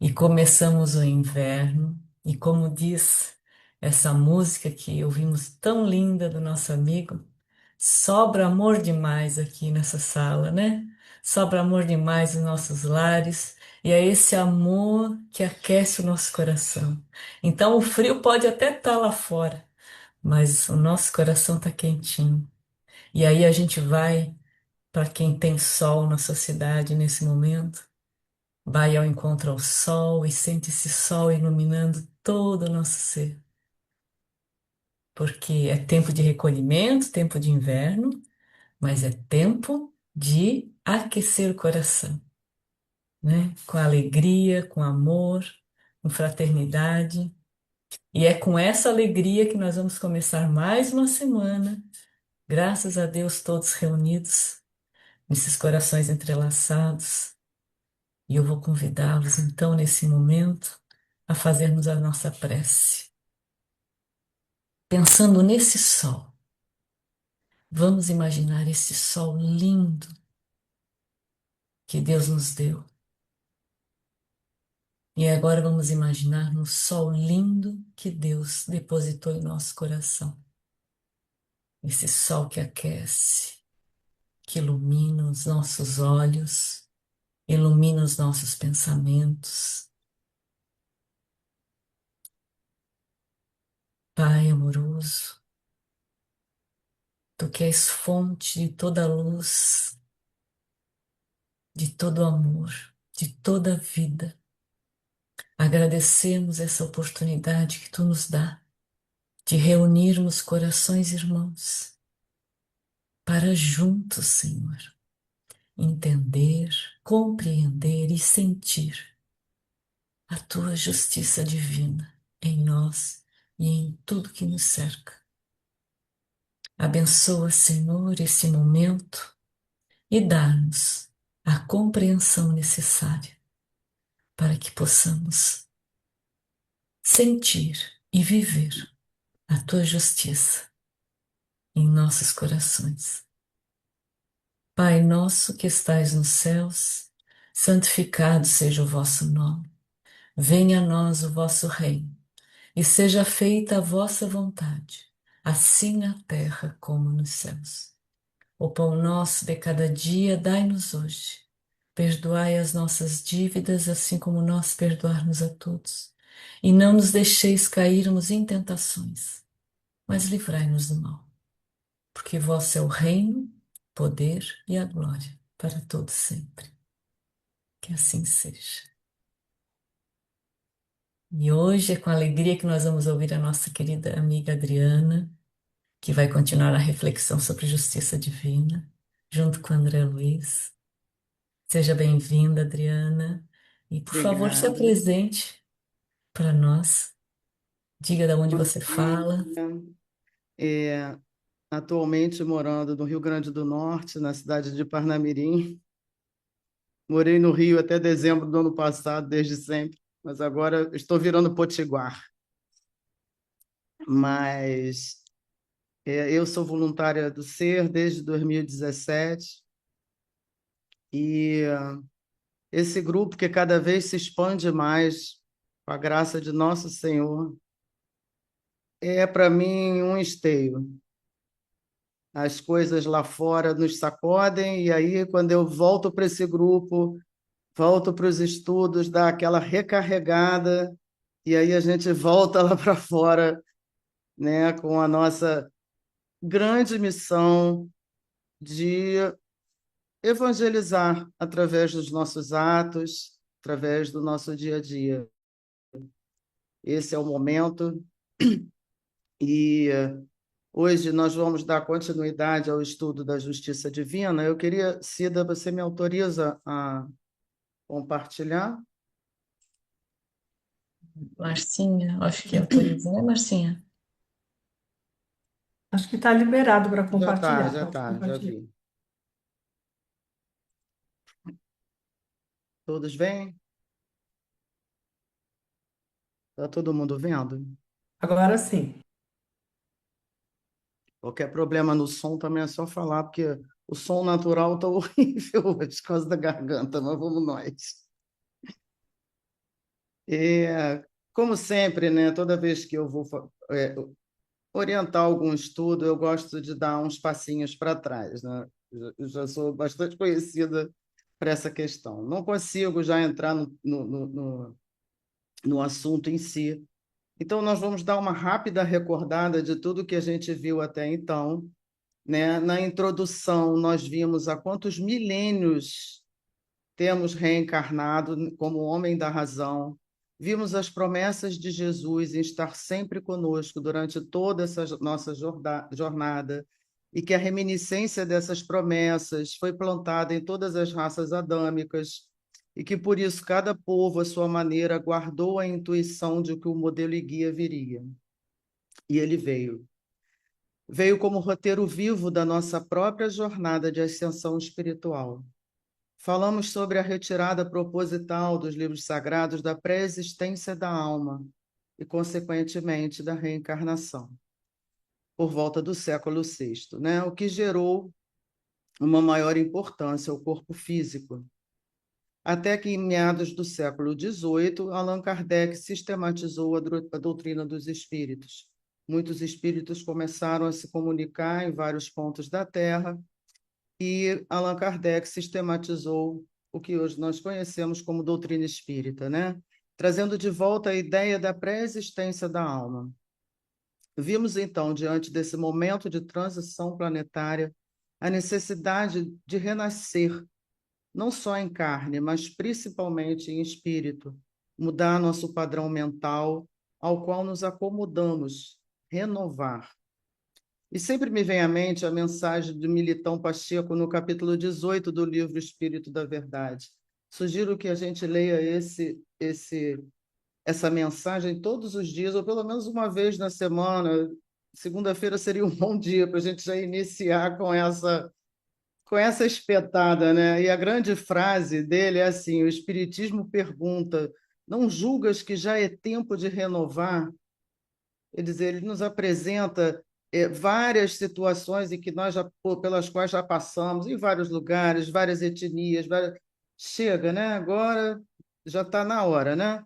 E começamos o inverno, e como diz essa música que ouvimos tão linda do nosso amigo, sobra amor demais aqui nessa sala, né? Sobra amor demais nos nossos lares, e é esse amor que aquece o nosso coração. Então o frio pode até estar lá fora, mas o nosso coração está quentinho. E aí a gente vai para quem tem sol na sociedade nesse momento. Vai ao encontro ao sol e sente esse sol iluminando todo o nosso ser. Porque é tempo de recolhimento, tempo de inverno, mas é tempo de aquecer o coração, né? Com alegria, com amor, com fraternidade. E é com essa alegria que nós vamos começar mais uma semana, graças a Deus, todos reunidos, nesses corações entrelaçados. E eu vou convidá-los, então, nesse momento, a fazermos a nossa prece. Pensando nesse sol, vamos imaginar esse sol lindo que Deus nos deu. E agora vamos imaginar no sol lindo que Deus depositou em nosso coração. Esse sol que aquece, que ilumina os nossos olhos, ilumina os nossos pensamentos. Pai amoroso, tu que és fonte de toda luz, de todo amor, de toda vida. Agradecemos essa oportunidade que tu nos dá de reunirmos corações irmãos para juntos, Senhor, entender, compreender e sentir a tua justiça divina em nós e em tudo que nos cerca. Abençoa, Senhor, esse momento e dá-nos a compreensão necessária para que possamos sentir e viver a tua justiça em nossos corações. Pai nosso que estais nos céus, santificado seja o vosso nome. Venha a nós o vosso reino, e seja feita a vossa vontade, assim na terra como nos céus. O pão nosso de cada dia dai-nos hoje. Perdoai as nossas dívidas, assim como nós perdoarmos a todos. E não nos deixeis cairmos em tentações, mas livrai-nos do mal. Porque vosso é o reino, poder e a glória para todos sempre. Que assim seja. E hoje é com alegria que nós vamos ouvir a nossa querida amiga Adriana, que vai continuar a reflexão sobre justiça divina, junto com André Luiz. Seja bem-vinda, Adriana, e por favor, se Obrigada. apresente para nós. Diga de onde Bom você fala. dia. É, atualmente morando no Rio Grande do Norte, na cidade de Parnamirim. Morei no Rio até dezembro do ano passado, desde sempre, mas agora estou virando potiguar. Mas eu sou voluntária do SER desde 2017 e esse grupo que cada vez se expande mais, com a graça de Nosso Senhor, é para mim um esteio. As coisas lá fora nos sacodem, e aí, quando eu volto para esse grupo, volto para os estudos, dá aquela recarregada, e aí a gente volta lá para fora, né, com a nossa grande missão de evangelizar através dos nossos atos, através do nosso dia a dia. Esse é o momento, e hoje nós vamos dar continuidade ao estudo da justiça divina. Eu queria, Cida, você me autoriza a compartilhar? Marcinha, acho que autoriza, né, Marcinha? Acho que está liberado para compartilhar. Já Pode tá, já compartilhar. vi. Todos vêm? Tá todo mundo vendo? Agora sim. Qualquer problema no som também é só falar, porque o som natural tá horrível hoje por causa da garganta, mas vamos nós. Como sempre, né, toda vez que eu vou orientar algum estudo, eu gosto de dar uns passinhos para trás, né? Eu já sou bastante conhecida por essa questão. Não consigo já entrar no assunto em si. Então, nós vamos dar uma rápida recordada de tudo que a gente viu até então, né? Na introdução, nós vimos há quantos milênios temos reencarnado como homem da razão. Vimos as promessas de Jesus em estar sempre conosco durante toda essa nossa jornada, e que a reminiscência dessas promessas foi plantada em todas as raças adâmicas, e que por isso cada povo, à sua maneira, guardou a intuição de que o modelo e guia viria. E ele veio. Veio como roteiro vivo da nossa própria jornada de ascensão espiritual. Falamos sobre a retirada proposital dos livros sagrados da pré-existência da alma e, consequentemente, da reencarnação, por volta do século VI, né? O que gerou uma maior importância ao corpo físico. Até que, em meados do século XVIII, Allan Kardec sistematizou a doutrina dos espíritos. Muitos espíritos começaram a se comunicar em vários pontos da Terra, e Allan Kardec sistematizou o que hoje nós conhecemos como doutrina espírita, né? Trazendo de volta a ideia da pré-existência da alma. Vimos, então, diante desse momento de transição planetária, a necessidade de renascer, não só em carne, mas principalmente em espírito, mudar nosso padrão mental, ao qual nos acomodamos, renovar. E sempre me vem à mente a mensagem do Militão Pacheco no capítulo 18 do livro Espírito da Verdade. Sugiro que a gente leia essa mensagem todos os dias, ou pelo menos uma vez na semana. Segunda-feira seria um bom dia para a gente já iniciar com essa espetada, né? E a grande frase dele é assim: o Espiritismo pergunta, não julgas que já é tempo de renovar? Quer dizer, ele nos apresenta várias situações em que pelas quais já passamos, em vários lugares, várias etnias, chega, né? Agora já está na hora, né?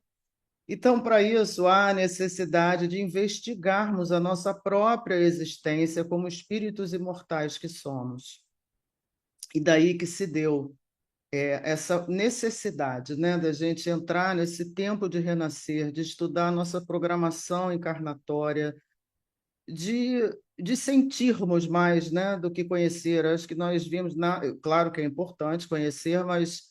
Então, para isso, há a necessidade de investigarmos a nossa própria existência como espíritos imortais que somos. E daí que se deu essa necessidade, né, da gente entrar nesse tempo de renascer, de estudar a nossa programação encarnatória, de sentirmos mais, né, do que conhecer. Acho que nós vimos, claro que é importante conhecer, mas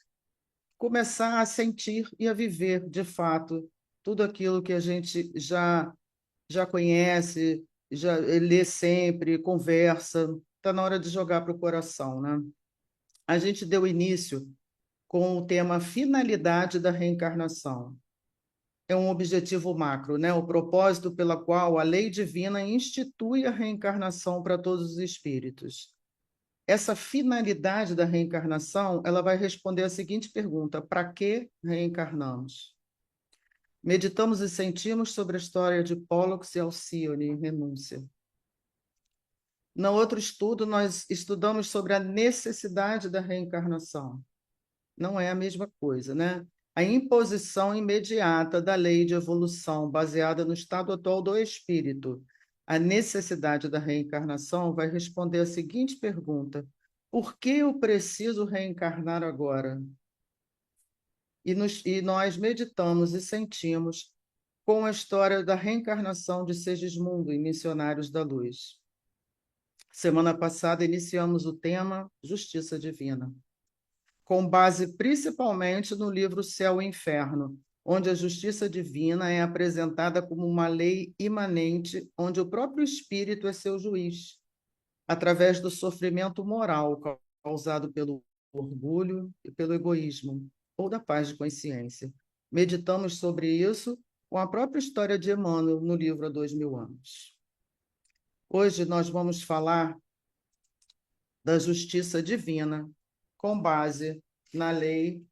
começar a sentir e a viver, de fato, tudo aquilo que a gente já conhece, já lê sempre, conversa. Está na hora de jogar para o coração, né? A gente deu início com o tema finalidade da reencarnação. É um objetivo macro, né? O propósito pela qual a lei divina institui a reencarnação para todos os espíritos. Essa finalidade da reencarnação, ela vai responder a seguinte pergunta: para que reencarnamos? Meditamos e sentimos sobre a história de Pólux e Alcíone em Renúncia. No outro estudo, nós estudamos sobre a necessidade da reencarnação. Não é a mesma coisa, né? A imposição imediata da lei de evolução baseada no estado atual do espírito, a necessidade da reencarnação, vai responder a seguinte pergunta: por que eu preciso reencarnar agora? E nós meditamos e sentimos com a história da reencarnação de Segismundo em Missionários da Luz. Semana passada iniciamos o tema Justiça Divina, com base principalmente no livro Céu e Inferno, onde a justiça divina é apresentada como uma lei imanente, onde o próprio espírito é seu juiz, através do sofrimento moral causado pelo orgulho e pelo egoísmo, ou da paz de consciência. Meditamos sobre isso com a própria história de Emmanuel no livro Há 2000 anos. Hoje nós vamos falar da justiça divina, com base na lei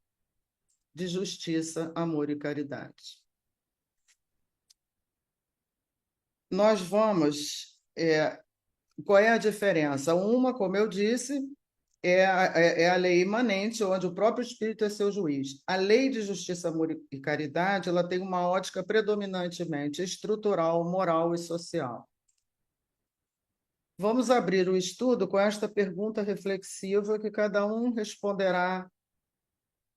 de justiça, amor e caridade. Nós vamos... qual é a diferença? Uma, como eu disse, é a lei imanente, onde o próprio Espírito é seu juiz. A lei de justiça, amor e caridade, ela tem uma ótica predominantemente estrutural, moral e social. Vamos abrir o estudo com esta pergunta reflexiva que cada um responderá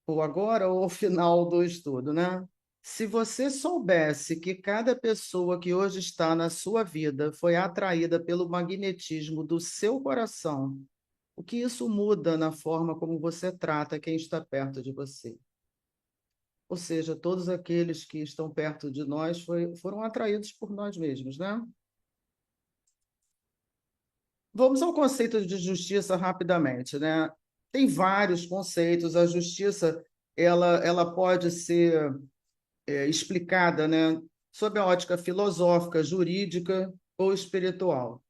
ou agora ou ao final do estudo, né? Se você soubesse que cada pessoa que hoje está na sua vida foi atraída pelo magnetismo do seu coração, o que isso muda na forma como você trata quem está perto de você? Ou seja, todos aqueles que estão perto de nós foram atraídos por nós mesmos, né? Vamos ao conceito de justiça rapidamente, né? Tem vários conceitos. A justiça ela pode ser explicada, né, sob a ótica filosófica, jurídica ou espiritual.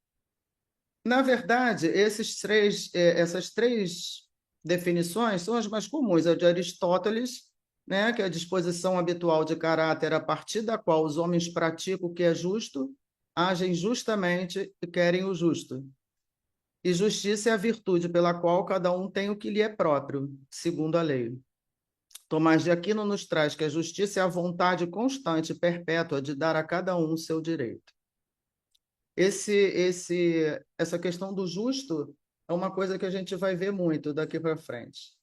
Na verdade, essas três definições são as mais comuns. A de Aristóteles, né, que é a disposição habitual de caráter a partir da qual os homens praticam o que é justo, agem justamente e querem o justo. E justiça é a virtude pela qual cada um tem o que lhe é próprio, segundo a lei. Tomás de Aquino nos traz que a justiça é a vontade constante e perpétua de dar a cada um o seu direito. Essa questão do justo é uma coisa que a gente vai ver muito daqui para frente.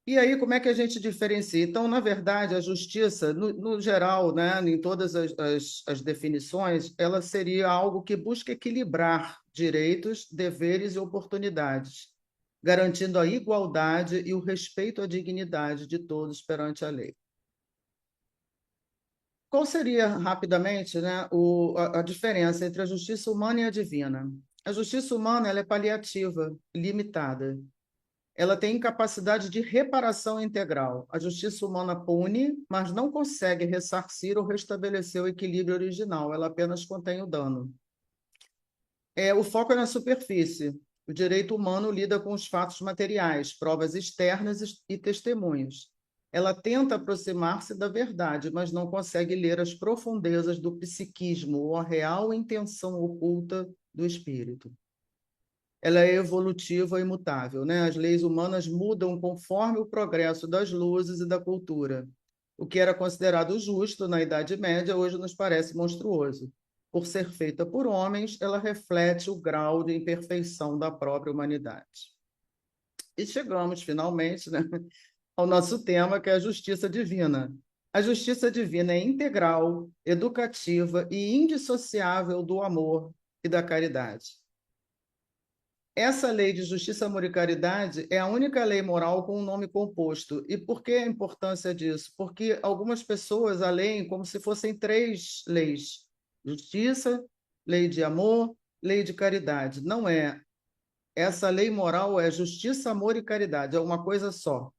E aí, como é que a gente diferencia? Então, na verdade, a justiça, no geral, né, em todas as definições, ela seria algo que busca equilibrar direitos, deveres e oportunidades, garantindo a igualdade e o respeito à dignidade de todos perante a lei. Qual seria, rapidamente, né, a diferença entre a justiça humana e a divina? A justiça humana ela é paliativa, limitada. Ela tem incapacidade de reparação integral. A justiça humana pune, mas não consegue ressarcir ou restabelecer o equilíbrio original. Ela apenas contém o dano. O foco é na superfície. O direito humano lida com os fatos materiais, provas externas e testemunhos. Ela tenta aproximar-se da verdade, mas não consegue ler as profundezas do psiquismo ou a real intenção oculta do espírito. Ela é evolutiva e imutável, né? As leis humanas mudam conforme o progresso das luzes e da cultura. O que era considerado justo na Idade Média hoje nos parece monstruoso. Por ser feita por homens, ela reflete o grau de imperfeição da própria humanidade. E chegamos, finalmente, né, ao nosso tema, que é a justiça divina. A justiça divina é integral, educativa e indissociável do amor e da caridade. Essa lei de justiça, amor e caridade é a única lei moral com um nome composto. E por que a importância disso? Porque algumas pessoas a leem como se fossem três leis: justiça, lei de amor, lei de caridade. Não é. Essa lei moral é justiça, amor e caridade, é uma coisa só.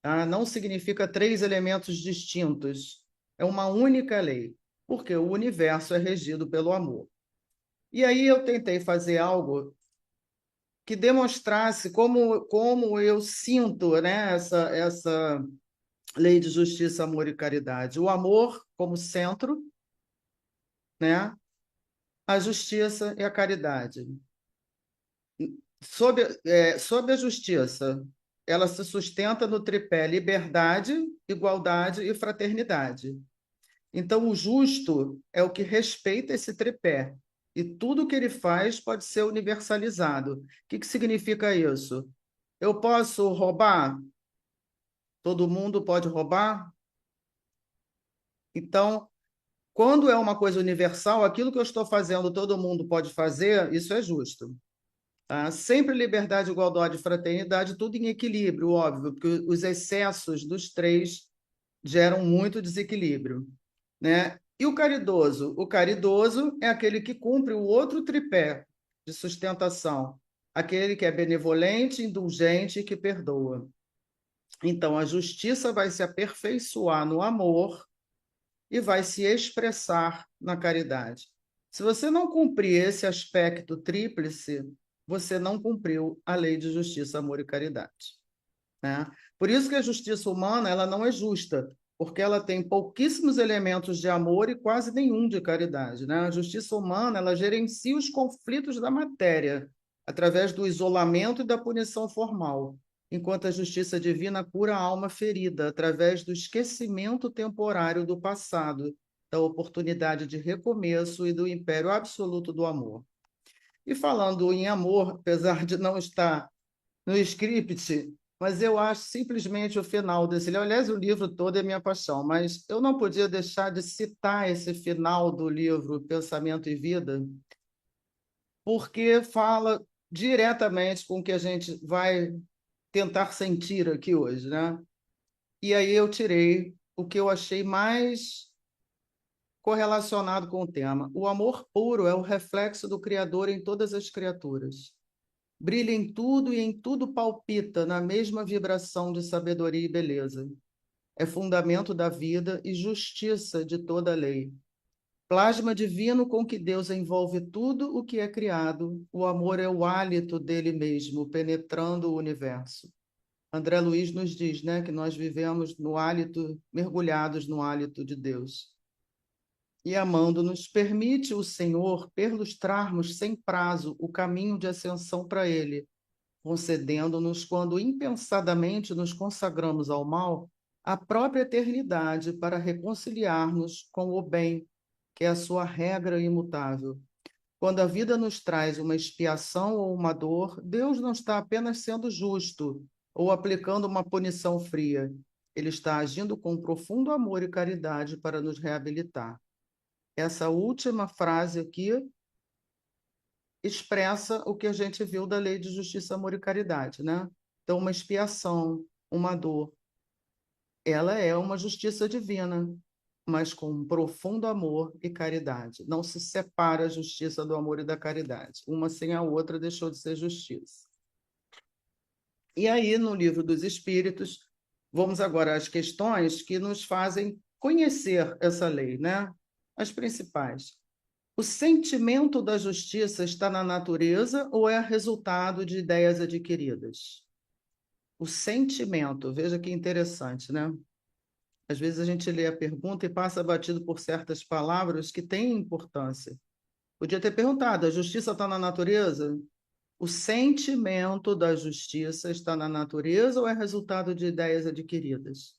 Tá? Não significa três elementos distintos. É uma única lei, porque o universo é regido pelo amor. E aí eu tentei fazer algo que demonstrasse como eu sinto, né, essa lei de justiça, amor e caridade. O amor como centro, né, a justiça e a caridade. Sob a justiça, ela se sustenta no tripé liberdade, igualdade e fraternidade. Então, o justo é o que respeita esse tripé. E tudo que ele faz pode ser universalizado. O que significa isso? Eu posso roubar? Todo mundo pode roubar? Então, quando é uma coisa universal, aquilo que eu estou fazendo, todo mundo pode fazer, isso é justo. Tá? Sempre liberdade, igualdade e fraternidade, tudo em equilíbrio, óbvio, porque os excessos dos três geram muito desequilíbrio, né? E o caridoso? O caridoso é aquele que cumpre o outro tripé de sustentação, aquele que é benevolente, indulgente e que perdoa. Então, a justiça vai se aperfeiçoar no amor e vai se expressar na caridade. Se você não cumprir esse aspecto tríplice, você não cumpriu a lei de justiça, amor e caridade, né? Por isso que a justiça humana ela não é justa, porque ela tem pouquíssimos elementos de amor e quase nenhum de caridade, né? A justiça humana ela gerencia os conflitos da matéria, através do isolamento e da punição formal, enquanto a justiça divina cura a alma ferida através do esquecimento temporário do passado, da oportunidade de recomeço e do império absoluto do amor. E falando em amor, apesar de não estar no script, mas eu acho simplesmente o final desse livro. Aliás, o livro todo é minha paixão, mas eu não podia deixar de citar esse final do livro Pensamento e Vida, porque fala diretamente com o que a gente vai tentar sentir aqui hoje, né? E aí eu tirei o que eu achei mais correlacionado com o tema. O amor puro é o reflexo do Criador em todas as criaturas. Brilha em tudo e em tudo palpita na mesma vibração de sabedoria e beleza. É fundamento da vida e justiça de toda a lei. Plasma divino com que Deus envolve tudo o que é criado. O amor é o hálito dele mesmo, penetrando o universo. André Luiz nos diz, né, que nós vivemos no hálito, mergulhados no hálito de Deus. E amando-nos, permite o Senhor perlustrarmos sem prazo o caminho de ascensão para Ele, concedendo-nos, quando impensadamente nos consagramos ao mal, a própria eternidade para reconciliar-nos com o bem, que é a sua regra imutável. Quando a vida nos traz uma expiação ou uma dor, Deus não está apenas sendo justo ou aplicando uma punição fria. Ele está agindo com profundo amor e caridade para nos reabilitar. Essa última frase aqui expressa o que a gente viu da lei de justiça, amor e caridade, né? Então, uma expiação, uma dor, ela é uma justiça divina, mas com um profundo amor e caridade. Não se separa a justiça do amor e da caridade. Uma sem a outra deixou de ser justiça. E aí, no Livro dos Espíritos, vamos agora às questões que nos fazem conhecer essa lei, né? As principais. O sentimento da justiça está na natureza ou é resultado de ideias adquiridas? O sentimento, veja que interessante, né? Às vezes a gente lê a pergunta e passa batido por certas palavras que têm importância. Podia ter perguntado: a justiça está na natureza? O sentimento da justiça está na natureza ou é resultado de ideias adquiridas?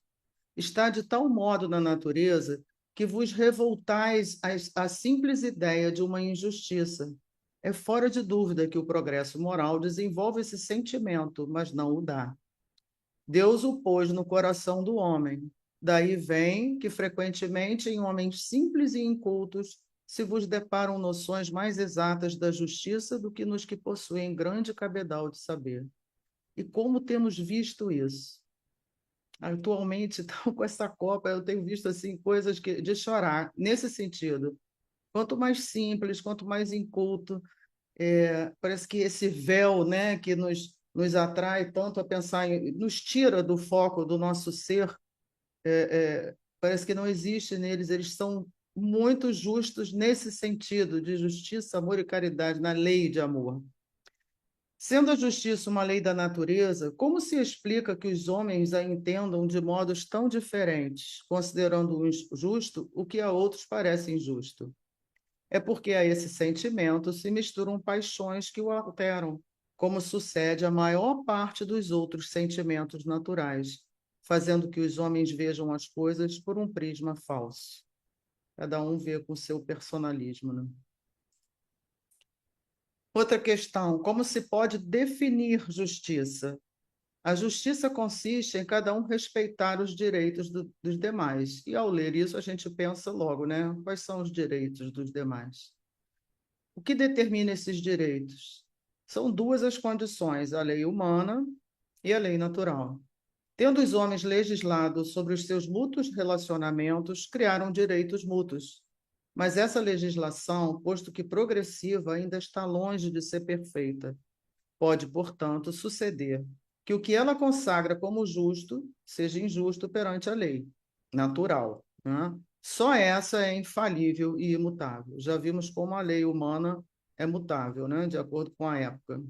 Está de tal modo na natureza que vos revoltais à simples ideia de uma injustiça. É fora de dúvida que o progresso moral desenvolve esse sentimento, mas não o dá. Deus o pôs no coração do homem. Daí vem que, frequentemente, em homens simples e incultos, se vos deparam noções mais exatas da justiça do que nos que possuem grande cabedal de saber. E como temos visto isso? Atualmente, então, com essa Copa, eu tenho visto assim coisas de chorar, nesse sentido. Quanto mais simples, quanto mais inculto, parece que esse véu, né, que nos atrai tanto a pensar, nos tira do foco do nosso ser, parece que não existe neles. Eles são muito justos nesse sentido, de justiça, amor e caridade, na lei de amor. Sendo a justiça uma lei da natureza, como se explica que os homens a entendam de modos tão diferentes, considerando um justo o que a outros parece injusto? É porque a esse sentimento se misturam paixões que o alteram, como sucede à maior parte dos outros sentimentos naturais, fazendo que os homens vejam as coisas por um prisma falso. Cada um vê com seu personalismo, né? Outra questão: como se pode definir justiça? A justiça consiste em cada um respeitar os direitos dos demais. E ao ler isso, a gente pensa logo, né? Quais são os direitos dos demais? O que determina esses direitos? São duas as condições: a lei humana e a lei natural. Tendo os homens legislado sobre os seus mútuos relacionamentos, criaram direitos mútuos. Mas essa legislação, posto que progressiva, ainda está longe de ser perfeita. Pode, portanto, suceder que o que ela consagra como justo seja injusto perante a lei natural, né? Só essa é infalível e imutável. Já vimos como a lei humana é mutável, né? De acordo com a época.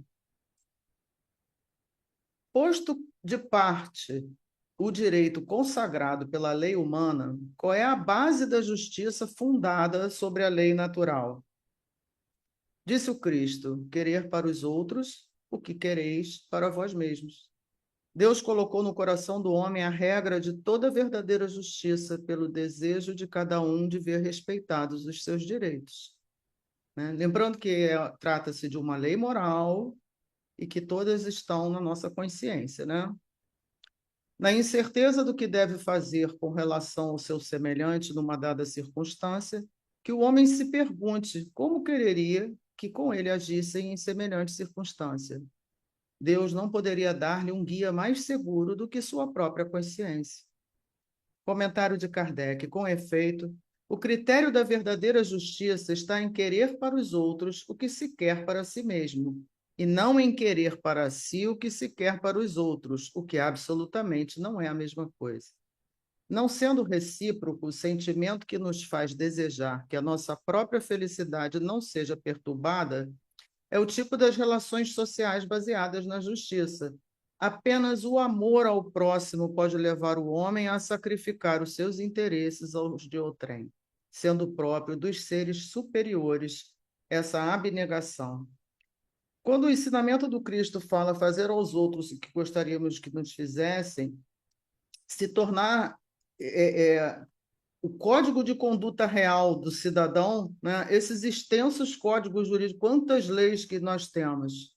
Posto de parte o direito consagrado pela lei humana, qual é a base da justiça fundada sobre a lei natural? Disse o Cristo: querer para os outros o que quereis para vós mesmos. Deus colocou no coração do homem a regra de toda verdadeira justiça pelo desejo de cada um de ver respeitados os seus direitos, né? Lembrando que trata-se de uma lei moral e que todas estão na nossa consciência, né? Na incerteza do que deve fazer com relação ao seu semelhante numa dada circunstância, que o homem se pergunte como quereria que com ele agissem em semelhante circunstância. Deus não poderia dar-lhe um guia mais seguro do que sua própria consciência. Comentário de Kardec: com efeito, o critério da verdadeira justiça está em querer para os outros o que se quer para si mesmo, e não em querer para si o que se quer para os outros, o que absolutamente não é a mesma coisa. Não sendo recíproco o sentimento que nos faz desejar que a nossa própria felicidade não seja perturbada, é o tipo das relações sociais baseadas na justiça. Apenas o amor ao próximo pode levar o homem a sacrificar os seus interesses aos de outrem, sendo próprio dos seres superiores essa abnegação. Quando o ensinamento do Cristo fala fazer aos outros o que gostaríamos que nos fizessem, se tornar o código de conduta real do cidadão, né? Esses extensos códigos jurídicos, quantas leis que nós temos?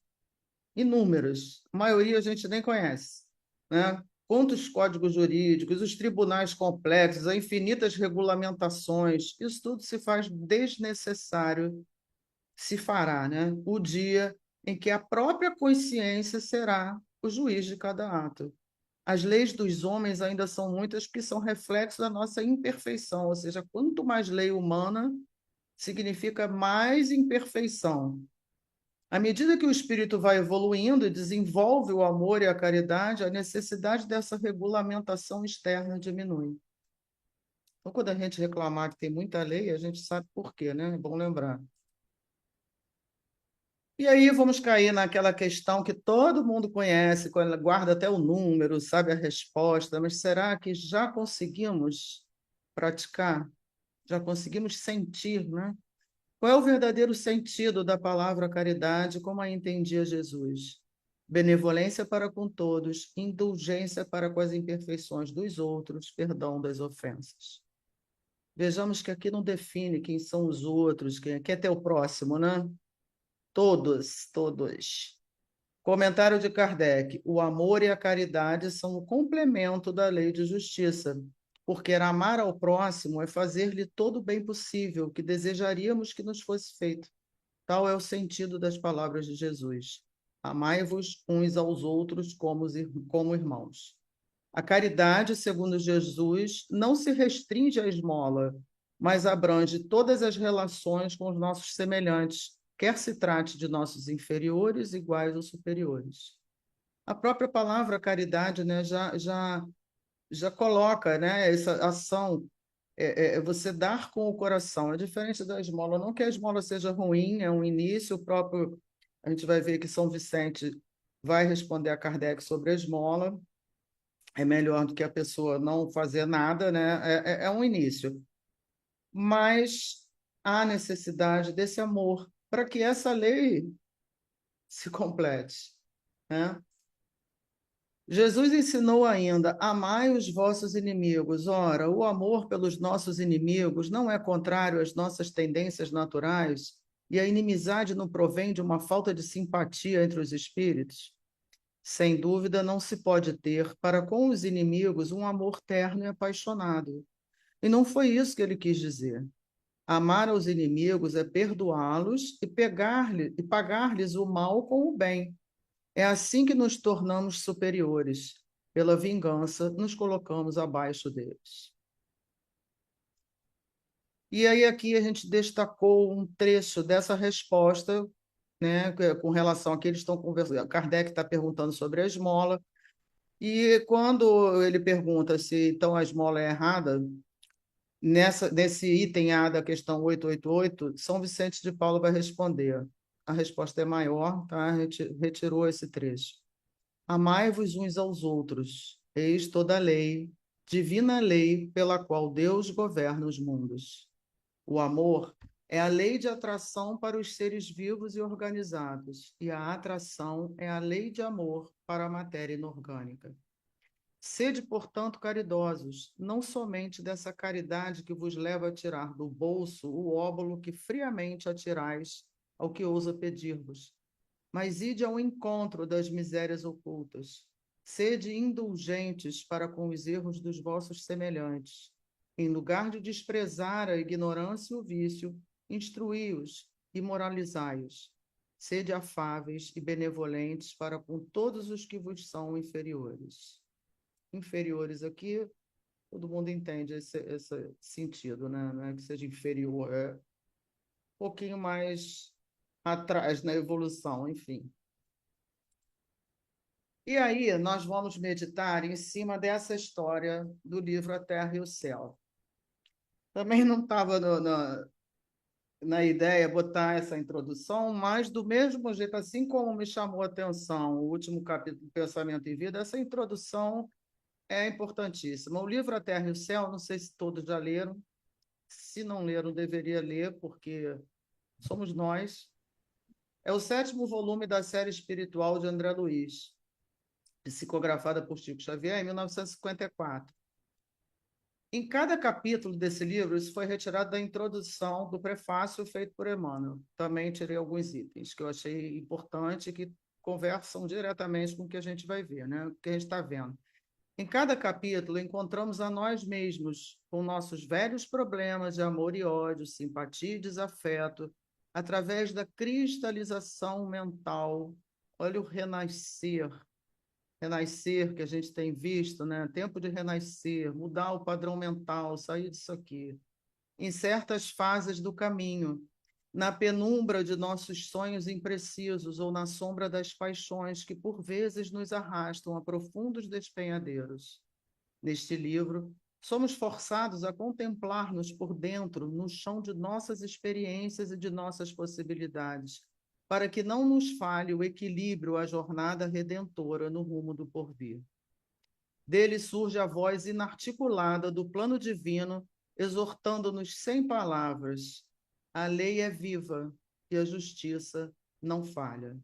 Inúmeras. A maioria a gente nem conhece, né? Quantos códigos jurídicos, os tribunais complexos, as infinitas regulamentações, isso tudo se faz desnecessário, se fará, né? O dia em que a própria consciência será o juiz de cada ato. As leis dos homens ainda são muitas que são reflexo da nossa imperfeição, ou seja, quanto mais lei humana, significa mais imperfeição. À medida que o espírito vai evoluindo e desenvolve o amor e a caridade, a necessidade dessa regulamentação externa diminui. Então, quando a gente reclamar que tem muita lei, a gente sabe por quê, né? É bom lembrar. E aí vamos cair naquela questão que todo mundo conhece, guarda até o número, sabe a resposta, mas será que já conseguimos praticar? Já conseguimos sentir, né? Qual é o verdadeiro sentido da palavra caridade, como a entendia Jesus? Benevolência para com todos, indulgência para com as imperfeições dos outros, perdão das ofensas. Vejamos que aqui não define quem são os outros, quem é teu próximo, né? Todos, todos. Comentário de Kardec: o amor e a caridade são o complemento da lei de justiça, porque amar ao próximo é fazer-lhe todo o bem possível que desejaríamos que nos fosse feito. Tal é o sentido das palavras de Jesus. Amai-vos uns aos outros como irmãos. A caridade, segundo Jesus, não se restringe à esmola, mas abrange todas as relações com os nossos semelhantes, quer se trate de nossos inferiores, iguais ou superiores. A própria palavra caridade, né, já coloca, né, essa ação, você dar com o coração. É diferente da esmola. Não que a esmola seja ruim, é um início. O próprio, a gente vai ver que São Vicente vai responder a Kardec sobre a esmola. É melhor do que a pessoa não fazer nada, né? É um início. Mas há necessidade desse amor para que essa lei se complete, né? Jesus ensinou ainda: amai os vossos inimigos. Ora, o amor pelos nossos inimigos não é contrário às nossas tendências naturais, e a inimizade não provém de uma falta de simpatia entre os espíritos? Sem dúvida, não se pode ter para com os inimigos um amor terno e apaixonado. E não foi isso que ele quis dizer. Amar aos inimigos é perdoá-los e pagar-lhes o mal com o bem. É assim que nos tornamos superiores. Pela vingança, nos colocamos abaixo deles. E aí aqui a gente destacou um trecho dessa resposta, né, com relação a que eles estão conversando. Kardec está perguntando sobre a esmola, e quando ele pergunta se então a esmola é errada, nesse item A da questão 888, São Vicente de Paulo vai responder. A resposta é maior, tá? Retirou esse trecho. Amai-vos uns aos outros, eis toda a lei, divina lei pela qual Deus governa os mundos. O amor É a lei de atração para os seres vivos e organizados, e a atração é a lei de amor para a matéria inorgânica. Sede, portanto, caridosos, não somente dessa caridade que vos leva a tirar do bolso o óbolo que friamente atirais ao que ousa pedir-vos, mas ide ao encontro das misérias ocultas. Sede indulgentes para com os erros dos vossos semelhantes. Em lugar de desprezar a ignorância e o vício, instruí-os e moralizai-os. Sede afáveis e benevolentes para com todos os que vos são inferiores. Inferiores aqui, todo mundo entende esse sentido, né? Não é que seja inferior, é um pouquinho mais atrás na evolução, enfim. E aí, nós vamos meditar em cima dessa história do livro A Terra e o Céu. Também não estava na ideia botar essa introdução, mas do mesmo jeito, assim como me chamou a atenção o último capítulo, Pensamento em Vida, essa introdução é importantíssima. O livro A Terra e o Céu, não sei se todos já leram, se não leram, deveria ler, porque somos nós. É o 7º volume da série espiritual de André Luiz, psicografada por Chico Xavier em 1954. Em cada capítulo desse livro, isso foi retirado da introdução do prefácio feito por Emmanuel. Também tirei alguns itens que eu achei importante que conversam diretamente com o que a gente vai ver, né? O que a gente está vendo. Em cada capítulo, encontramos a nós mesmos com nossos velhos problemas de amor e ódio, simpatia e desafeto, através da cristalização mental. Olha o renascer, renascer que a gente tem visto, né? Tempo de renascer, mudar o padrão mental, sair disso aqui. Em certas fases do caminho, na penumbra de nossos sonhos imprecisos ou na sombra das paixões que por vezes nos arrastam a profundos despenhadeiros. Neste livro, somos forçados a contemplar-nos por dentro, no chão de nossas experiências e de nossas possibilidades, para que não nos falhe o equilíbrio, a jornada redentora no rumo do porvir. Dele surge a voz inarticulada do plano divino, exortando-nos sem palavras. A lei é viva e a justiça não falha.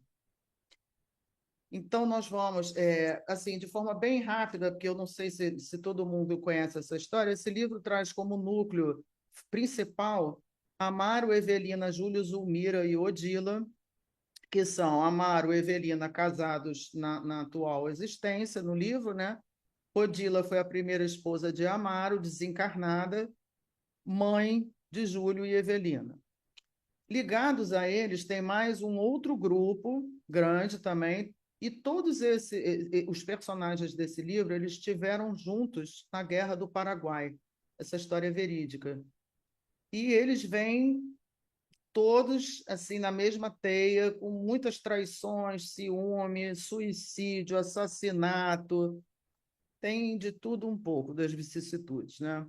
Então, nós vamos, assim, de forma bem rápida, porque eu não sei se todo mundo conhece essa história, esse livro traz como núcleo principal Amaro, Evelina, Júlio, Zulmira e Odila, que são Amaro e Evelina casados na atual existência, no livro, né? Odila foi a primeira esposa de Amaro, desencarnada, mãe de Júlio e Evelina. Ligados a eles, tem mais um outro grupo, grande também, e todos os personagens desse livro, eles estiveram juntos na Guerra do Paraguai, essa história é verídica. E eles vêm todos assim na mesma teia, com muitas traições, ciúme, suicídio, assassinato, tem de tudo um pouco das vicissitudes, né?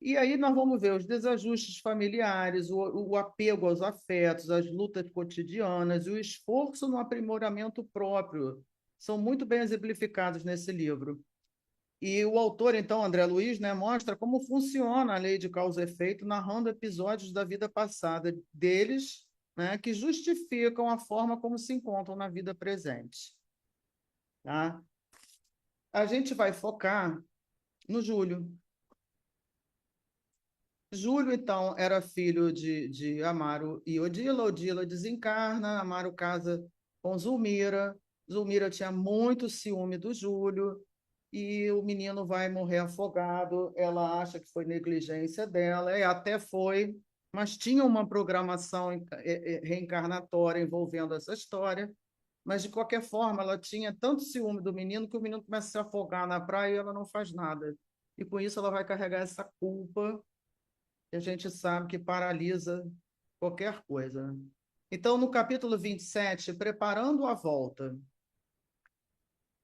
E aí nós vamos ver os desajustes familiares, o apego aos afetos, as lutas cotidianas e o esforço no aprimoramento próprio. São muito bem exemplificados nesse livro. E o autor, então, André Luiz, né, mostra como funciona a lei de causa e efeito, narrando episódios da vida passada deles, né, que justificam a forma como se encontram na vida presente. Tá? A gente vai focar no Júlio. Júlio, então, era filho de Amaro e Odila. Odila desencarna, Amaro casa com Zulmira. Zulmira tinha muito ciúme do Júlio e o menino vai morrer afogado. Ela acha que foi negligência dela, e até foi, mas tinha uma programação reencarnatória envolvendo essa história. Mas, de qualquer forma, ela tinha tanto ciúme do menino que o menino começa a se afogar na praia e ela não faz nada. E com isso ela vai carregar essa culpa que a gente sabe que paralisa qualquer coisa, né? Então, no capítulo 27, preparando a volta,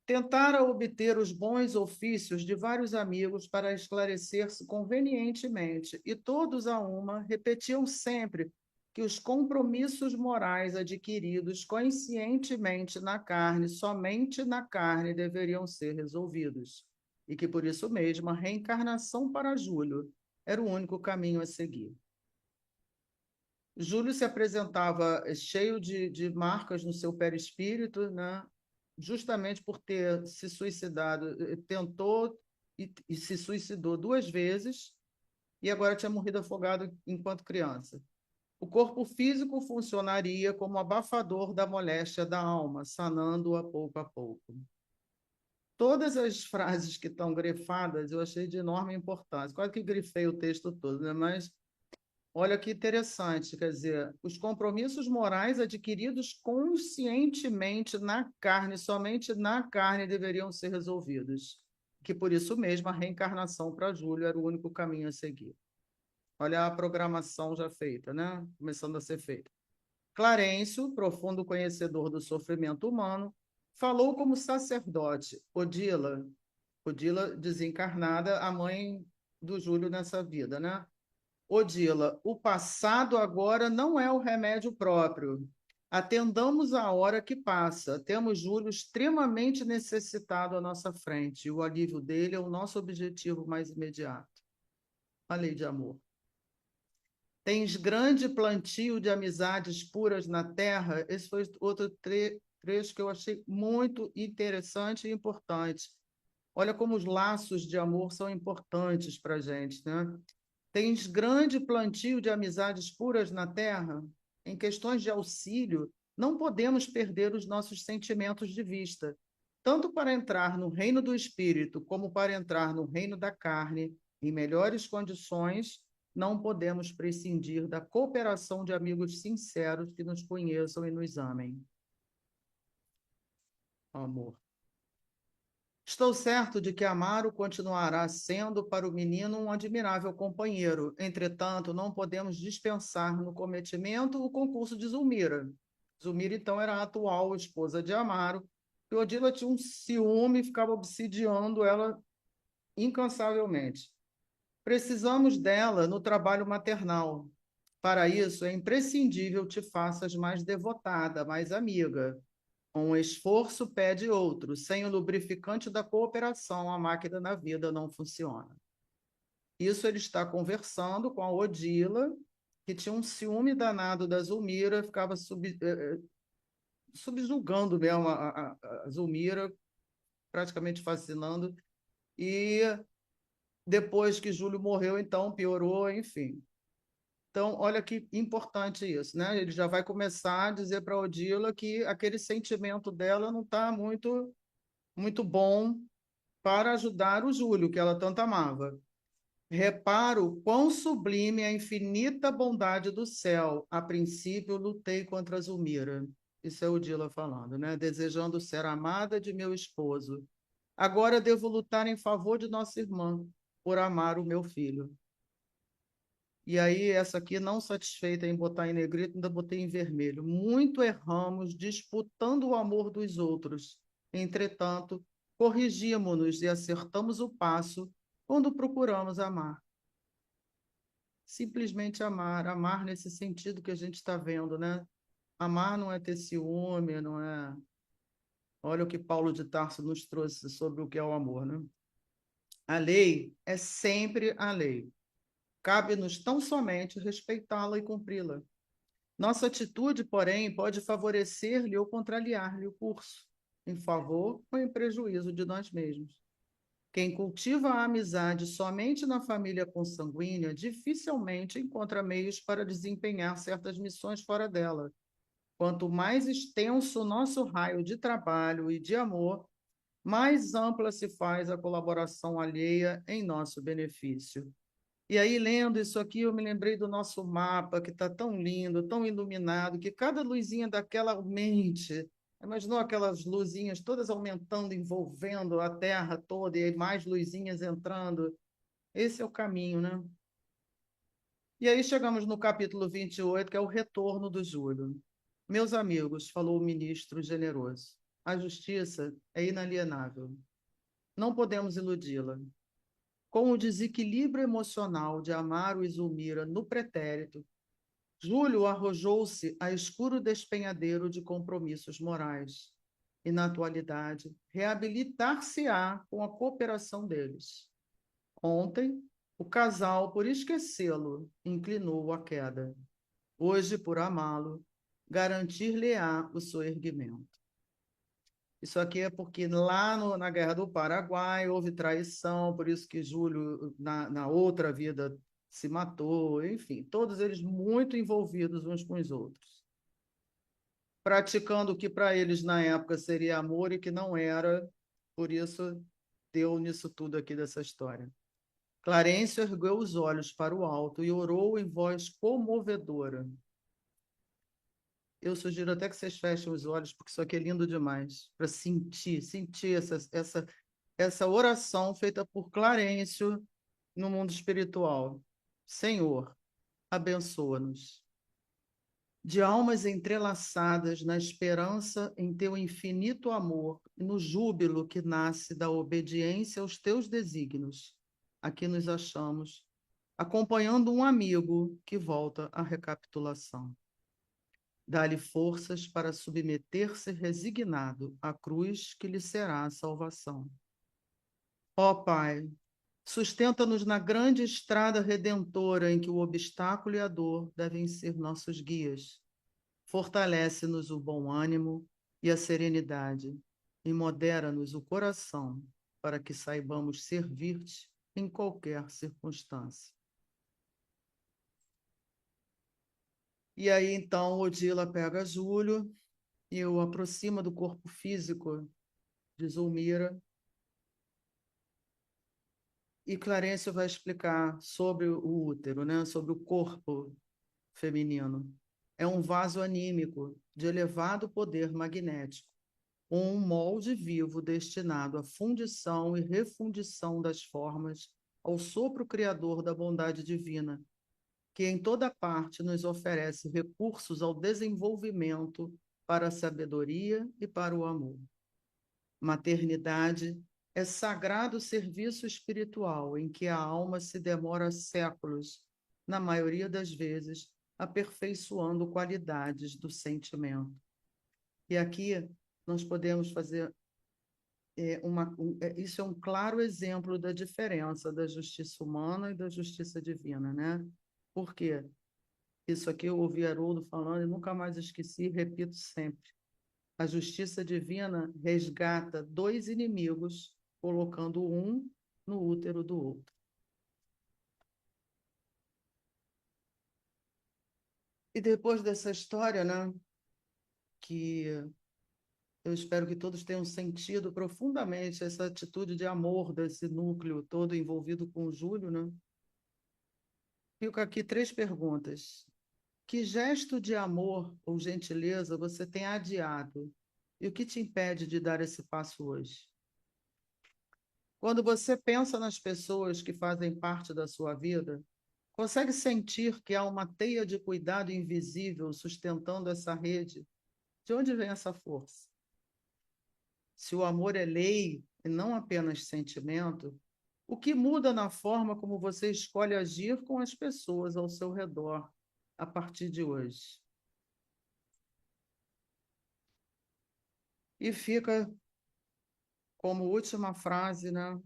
tentara obter os bons ofícios de vários amigos para esclarecer-se convenientemente, e todos a uma repetiam sempre que os compromissos morais adquiridos conscientemente na carne, somente na carne, deveriam ser resolvidos, e que por isso mesmo a reencarnação para Júlio era o único caminho a seguir. Júlio se apresentava cheio de marcas no seu perispírito, né? Justamente por ter se suicidado, tentou e se suicidou 2 vezes, e agora tinha morrido afogado enquanto criança. O corpo físico funcionaria como abafador da moléstia da alma, sanando-a pouco a pouco. Todas as frases que estão grifadas eu achei de enorme importância. Quase que grifei o texto todo, né? Mas olha que interessante, quer dizer, os compromissos morais adquiridos conscientemente na carne, somente na carne, deveriam ser resolvidos. Que por isso mesmo a reencarnação para Júlio era o único caminho a seguir. Olha a programação já feita, né? Começando a ser feita. Clarencio, profundo conhecedor do sofrimento humano, falou como sacerdote. Odila desencarnada, a mãe do Júlio nessa vida, né? Odila, o passado agora não é o remédio próprio. Atendamos a hora que passa. Temos Júlio extremamente necessitado à nossa frente. E o alívio dele é o nosso objetivo mais imediato. A lei de amor. Tens grande plantio de amizades puras na terra. Esse foi outro trecho que eu achei muito interessante e importante. Olha como os laços de amor são importantes para a gente, né? Tens grande plantio de amizades puras na terra. Em questões de auxílio, não podemos perder os nossos sentimentos de vista, tanto para entrar no reino do espírito como para entrar no reino da carne, em melhores condições, não podemos prescindir da cooperação de amigos sinceros que nos conheçam e nos amem. Amor. Estou certo de que Amaro continuará sendo para o menino um admirável companheiro. Entretanto, não podemos dispensar no cometimento o concurso de Zulmira. Zulmira, então, era a atual esposa de Amaro, e Odila tinha um ciúme e ficava obsidiando ela incansavelmente. Precisamos dela no trabalho maternal. Para isso, é imprescindível te faças mais devotada, mais amiga. Um esforço pede outro. Sem o lubrificante da cooperação, a máquina na vida não funciona. Isso ele está conversando com a Odila, que tinha um ciúme danado da Zulmira, ficava subjugando mesmo a Zulmira, praticamente fascinando. E depois que Júlio morreu, então piorou, enfim. Então, olha que importante isso, né? Ele já vai começar a dizer para a Odila que aquele sentimento dela não está muito bom para ajudar o Júlio, que ela tanto amava. Reparo quão sublime é a infinita bondade do céu. A princípio, lutei contra Zulmira. Isso é Odila falando, né? Desejando ser amada de meu esposo. Agora devo lutar em favor de nossa irmã, por amar o meu filho. E aí, essa aqui, não satisfeita em botar em negrito, ainda botei em vermelho. Muito erramos disputando o amor dos outros. Entretanto, corrigimos-nos e acertamos o passo quando procuramos amar. Simplesmente amar, amar nesse sentido que a gente está vendo, né? Amar não é ter ciúme, não é. Olha o que Paulo de Tarso nos trouxe sobre o que é o amor, né? A lei é sempre a lei. Cabe-nos tão somente respeitá-la e cumpri-la. Nossa atitude, porém, pode favorecer-lhe ou contrariar-lhe o curso, em favor ou em prejuízo de nós mesmos. Quem cultiva a amizade somente na família consanguínea dificilmente encontra meios para desempenhar certas missões fora dela. Quanto mais extenso o nosso raio de trabalho e de amor, mais ampla se faz a colaboração alheia em nosso benefício. E aí, lendo isso aqui, eu me lembrei do nosso mapa, que está tão lindo, tão iluminado, que cada luzinha daquela aumente. Imaginou aquelas luzinhas todas aumentando, envolvendo a Terra toda, e aí mais luzinhas entrando? Esse é o caminho, né? E aí chegamos no capítulo 28, que é o retorno do Júlio. Meus amigos, falou o ministro generoso, a justiça é inalienável. Não podemos iludi-la. Com o desequilíbrio emocional de Amaro e Zulmira no pretérito, Júlio arrojou-se a escuro despenhadeiro de compromissos morais e, na atualidade, reabilitar-se-á com a cooperação deles. Ontem, o casal, por esquecê-lo, inclinou à queda. hoje, por amá-lo, garantir-lhe-á o soerguimento. Isso aqui é porque lá na Guerra do Paraguai houve traição, por isso que Júlio, na outra vida, se matou, enfim, todos eles muito envolvidos uns com os outros, praticando o que para eles na época seria amor e que não era, por isso deu nisso tudo aqui dessa história. Clarencio ergueu os olhos para o alto e orou em voz comovedora. Eu sugiro até que vocês fechem os olhos, porque isso aqui é lindo demais, para sentir essa oração feita por Clarencio no mundo espiritual. Senhor, abençoa-nos. De almas entrelaçadas na esperança em teu infinito amor e no júbilo que nasce da obediência aos teus desígnios, aqui nos achamos, acompanhando um amigo que volta à recapitulação. Dá-lhe forças para submeter-se resignado à cruz que lhe será a salvação. Ó Pai, sustenta-nos na grande estrada redentora em que o obstáculo e a dor devem ser nossos guias. Fortalece-nos o bom ânimo e a serenidade e modera-nos o coração para que saibamos servir-te em qualquer circunstância. E aí, então, Odila pega Júlio e o aproxima do corpo físico de Zulmira. E Clarencio vai explicar sobre o útero, né? Sobre o corpo feminino. É um vaso anímico de elevado poder magnético, com um molde vivo destinado à fundição e refundição das formas ao sopro criador da bondade divina, que em toda parte nos oferece recursos ao desenvolvimento para a sabedoria e para o amor. Maternidade é sagrado serviço espiritual em que a alma se demora séculos, na maioria das vezes, aperfeiçoando qualidades do sentimento. E aqui nós podemos fazer isso é um claro exemplo da diferença da justiça humana e da justiça divina, né? Por quê? Isso aqui eu ouvi Haroldo falando e nunca mais esqueci e repito sempre. A justiça divina resgata dois inimigos, colocando um no útero do outro. E depois dessa história, né, que eu espero que todos tenham sentido profundamente essa atitude de amor desse núcleo todo envolvido com o Júlio, né? Fico aqui três perguntas. Que gesto de amor ou gentileza você tem adiado? E o que te impede de dar esse passo hoje? Quando você pensa nas pessoas que fazem parte da sua vida, consegue sentir que há uma teia de cuidado invisível sustentando essa rede? De onde vem essa força? Se o amor é lei e não apenas sentimento, o que muda na forma como você escolhe agir com as pessoas ao seu redor a partir de hoje? E fica como última frase, né?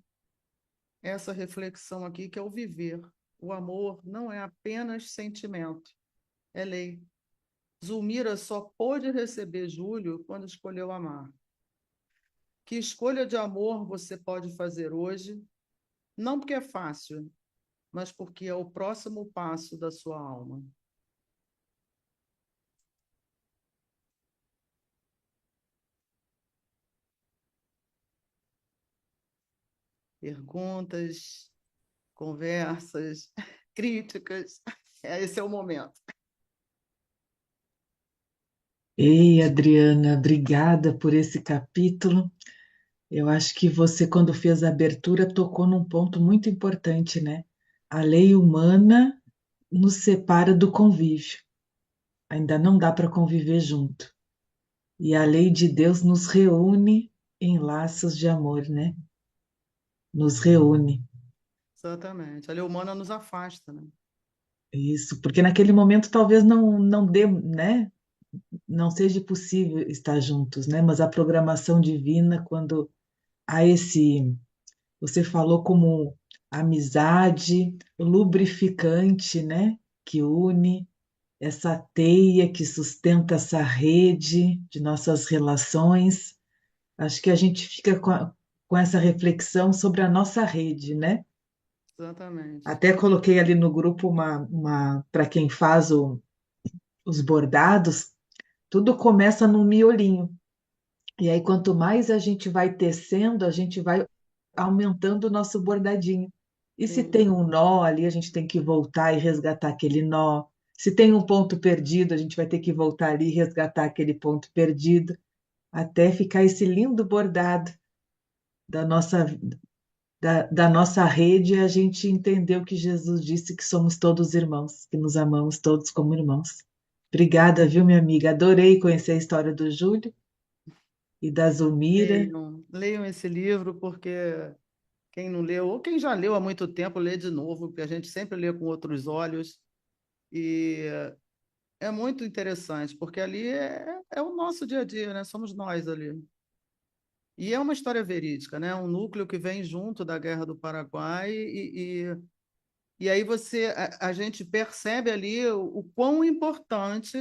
Essa reflexão aqui que é o viver. O amor não é apenas sentimento, é lei. Zulmira só pôde receber Júlio quando escolheu amar. Que escolha de amor você pode fazer hoje? Não porque é fácil, mas porque é o próximo passo da sua alma. Perguntas, conversas, críticas. Esse é o momento. Ei, Adriana, obrigada por esse capítulo. Eu acho que você, quando fez a abertura, tocou num ponto muito importante, né? A lei humana nos separa do convívio. Ainda não dá para conviver junto. E a lei de Deus nos reúne em laços de amor, né? Nos reúne. Exatamente. A lei humana nos afasta, né? Isso, porque naquele momento talvez não dê, né? Não seja possível estar juntos, né? Mas a programação divina, quando há esse, você falou como amizade, lubrificante, né? Que une. essa teia que sustenta essa rede de nossas relações. Acho que a gente fica com essa reflexão sobre a nossa rede, né? Exatamente. Até coloquei ali no grupo para quem faz os bordados, tudo começa no miolinho. E aí, quanto mais a gente vai tecendo, a gente vai aumentando o nosso bordadinho. E se Sim. tem um nó ali, a gente tem que voltar e resgatar aquele nó. Se tem um ponto perdido, a gente vai ter que voltar ali e resgatar aquele ponto perdido, até ficar esse lindo bordado da nossa, da nossa rede, e a gente entendeu que Jesus disse que somos todos irmãos, que nos amamos todos como irmãos. Obrigada, viu, minha amiga? Adorei conhecer a história do Júlio e da Zulmira. Leiam esse livro, porque quem não leu, ou quem já leu há muito tempo, lê de novo, porque a gente sempre lê com outros olhos. E é muito interessante, porque ali é o nosso dia a dia, né? Somos nós ali. E é uma história verídica, né? Um núcleo que vem junto da Guerra do Paraguai, e aí a gente percebe ali o quão importante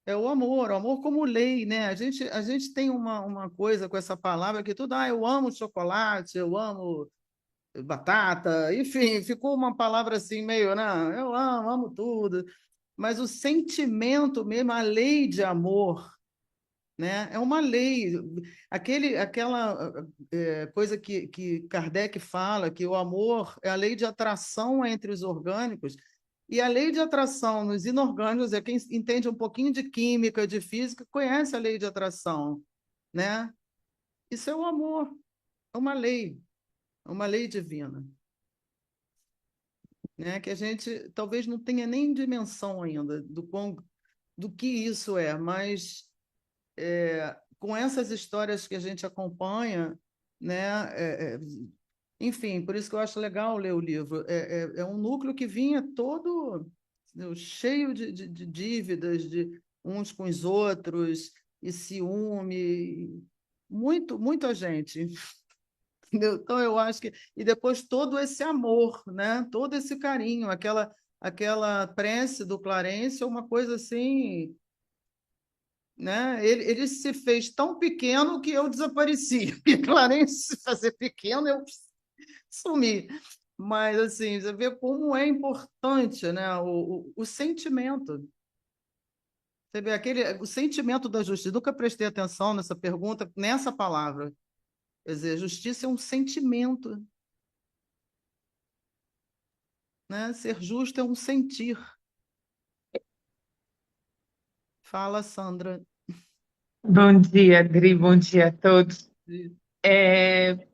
é o amor como lei, né? A gente tem uma coisa com essa palavra que tudo, eu amo chocolate, eu amo batata, enfim, ficou uma palavra assim meio, não, eu amo tudo, mas o sentimento mesmo, a lei de amor, né? É uma lei, aquela coisa que Kardec fala, que o amor é a lei de atração entre os orgânicos, e a lei de atração nos inorgânicos, quem entende um pouquinho de química, de física, conhece a lei de atração, né? Isso é o amor, é uma lei divina, né? Que a gente talvez não tenha nem dimensão ainda do que isso é, mas com essas histórias que a gente acompanha, né? Enfim, por isso que eu acho legal ler o livro. É um núcleo que vinha todo, entendeu, cheio de dívidas de uns com os outros, e ciúme, muita gente. Entendeu? Então, eu acho que. E depois todo esse amor, né? Todo esse carinho, aquela prece do Clarence é uma coisa assim, né? Ele se fez tão pequeno que eu desapareci. E Clarence se fazer pequeno, eu sumi. Mas, assim, você vê como é importante, né? O sentimento. Você vê o sentimento da justiça. Nunca prestei atenção nessa pergunta, nessa palavra. Quer dizer, justiça é um sentimento, né? Ser justo é um sentir. Fala, Sandra. Bom dia, Adri, bom dia a todos. É,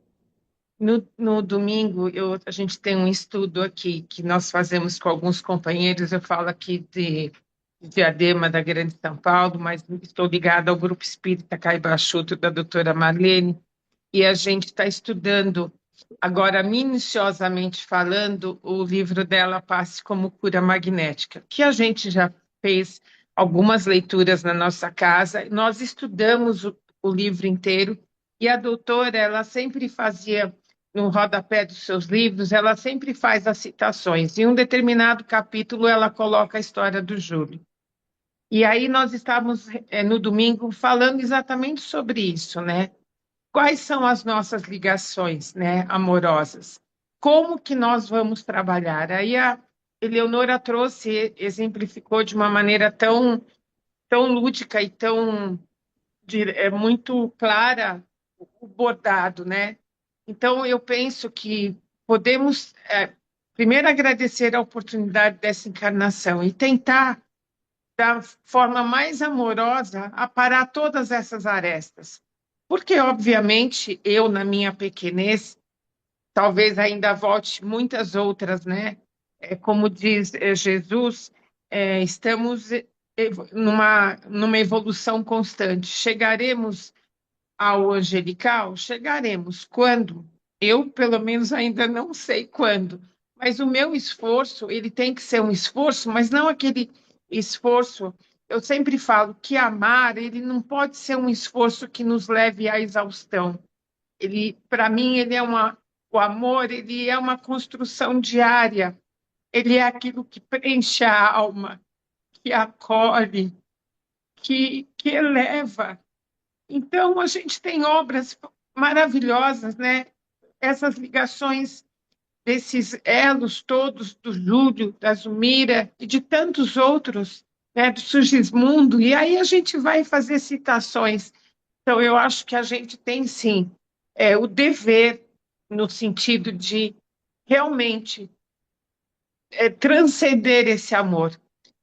no domingo, a gente tem um estudo aqui que nós fazemos com alguns companheiros. Eu falo aqui de Diadema, da Grande São Paulo, mas estou ligada ao Grupo Espírita Caibachuto, da doutora Marlene, e a gente está estudando, agora minuciosamente falando, o livro dela, Passe como Cura Magnética, que a gente já fez algumas leituras na nossa casa. Nós estudamos o livro inteiro, e a doutora, ela sempre fazia, no rodapé dos seus livros, ela sempre faz as citações. Em um determinado capítulo, ela coloca a história do Júlio. E aí nós estávamos, no domingo, falando exatamente sobre isso, né? Quais são as nossas ligações, né, amorosas? Como que nós vamos trabalhar? Aí a Eleonora trouxe, exemplificou de uma maneira tão lúdica e muito clara o bordado, né? Então eu penso que podemos primeiro agradecer a oportunidade dessa encarnação e tentar da forma mais amorosa aparar todas essas arestas. Porque, obviamente, eu, na minha pequenez, talvez ainda volte muitas outras, né? Como diz Jesus, estamos numa evolução constante. Chegaremos ao angelical? Chegaremos. Quando? Eu, pelo menos, ainda não sei quando. Mas o meu esforço, ele tem que ser um esforço, mas não aquele esforço. Eu sempre falo que amar, ele não pode ser um esforço que nos leve à exaustão. Ele, para mim, o amor, ele é uma construção diária. Ele é aquilo que preenche a alma. que acolhe, que eleva. Então, a gente tem obras maravilhosas, né? Essas ligações desses elos todos, do Júlio, da Zumira e de tantos outros, né? Do Sugismundo, e aí a gente vai fazer citações. Então, eu acho que a gente tem, sim, o dever, no sentido de realmente transcender esse amor,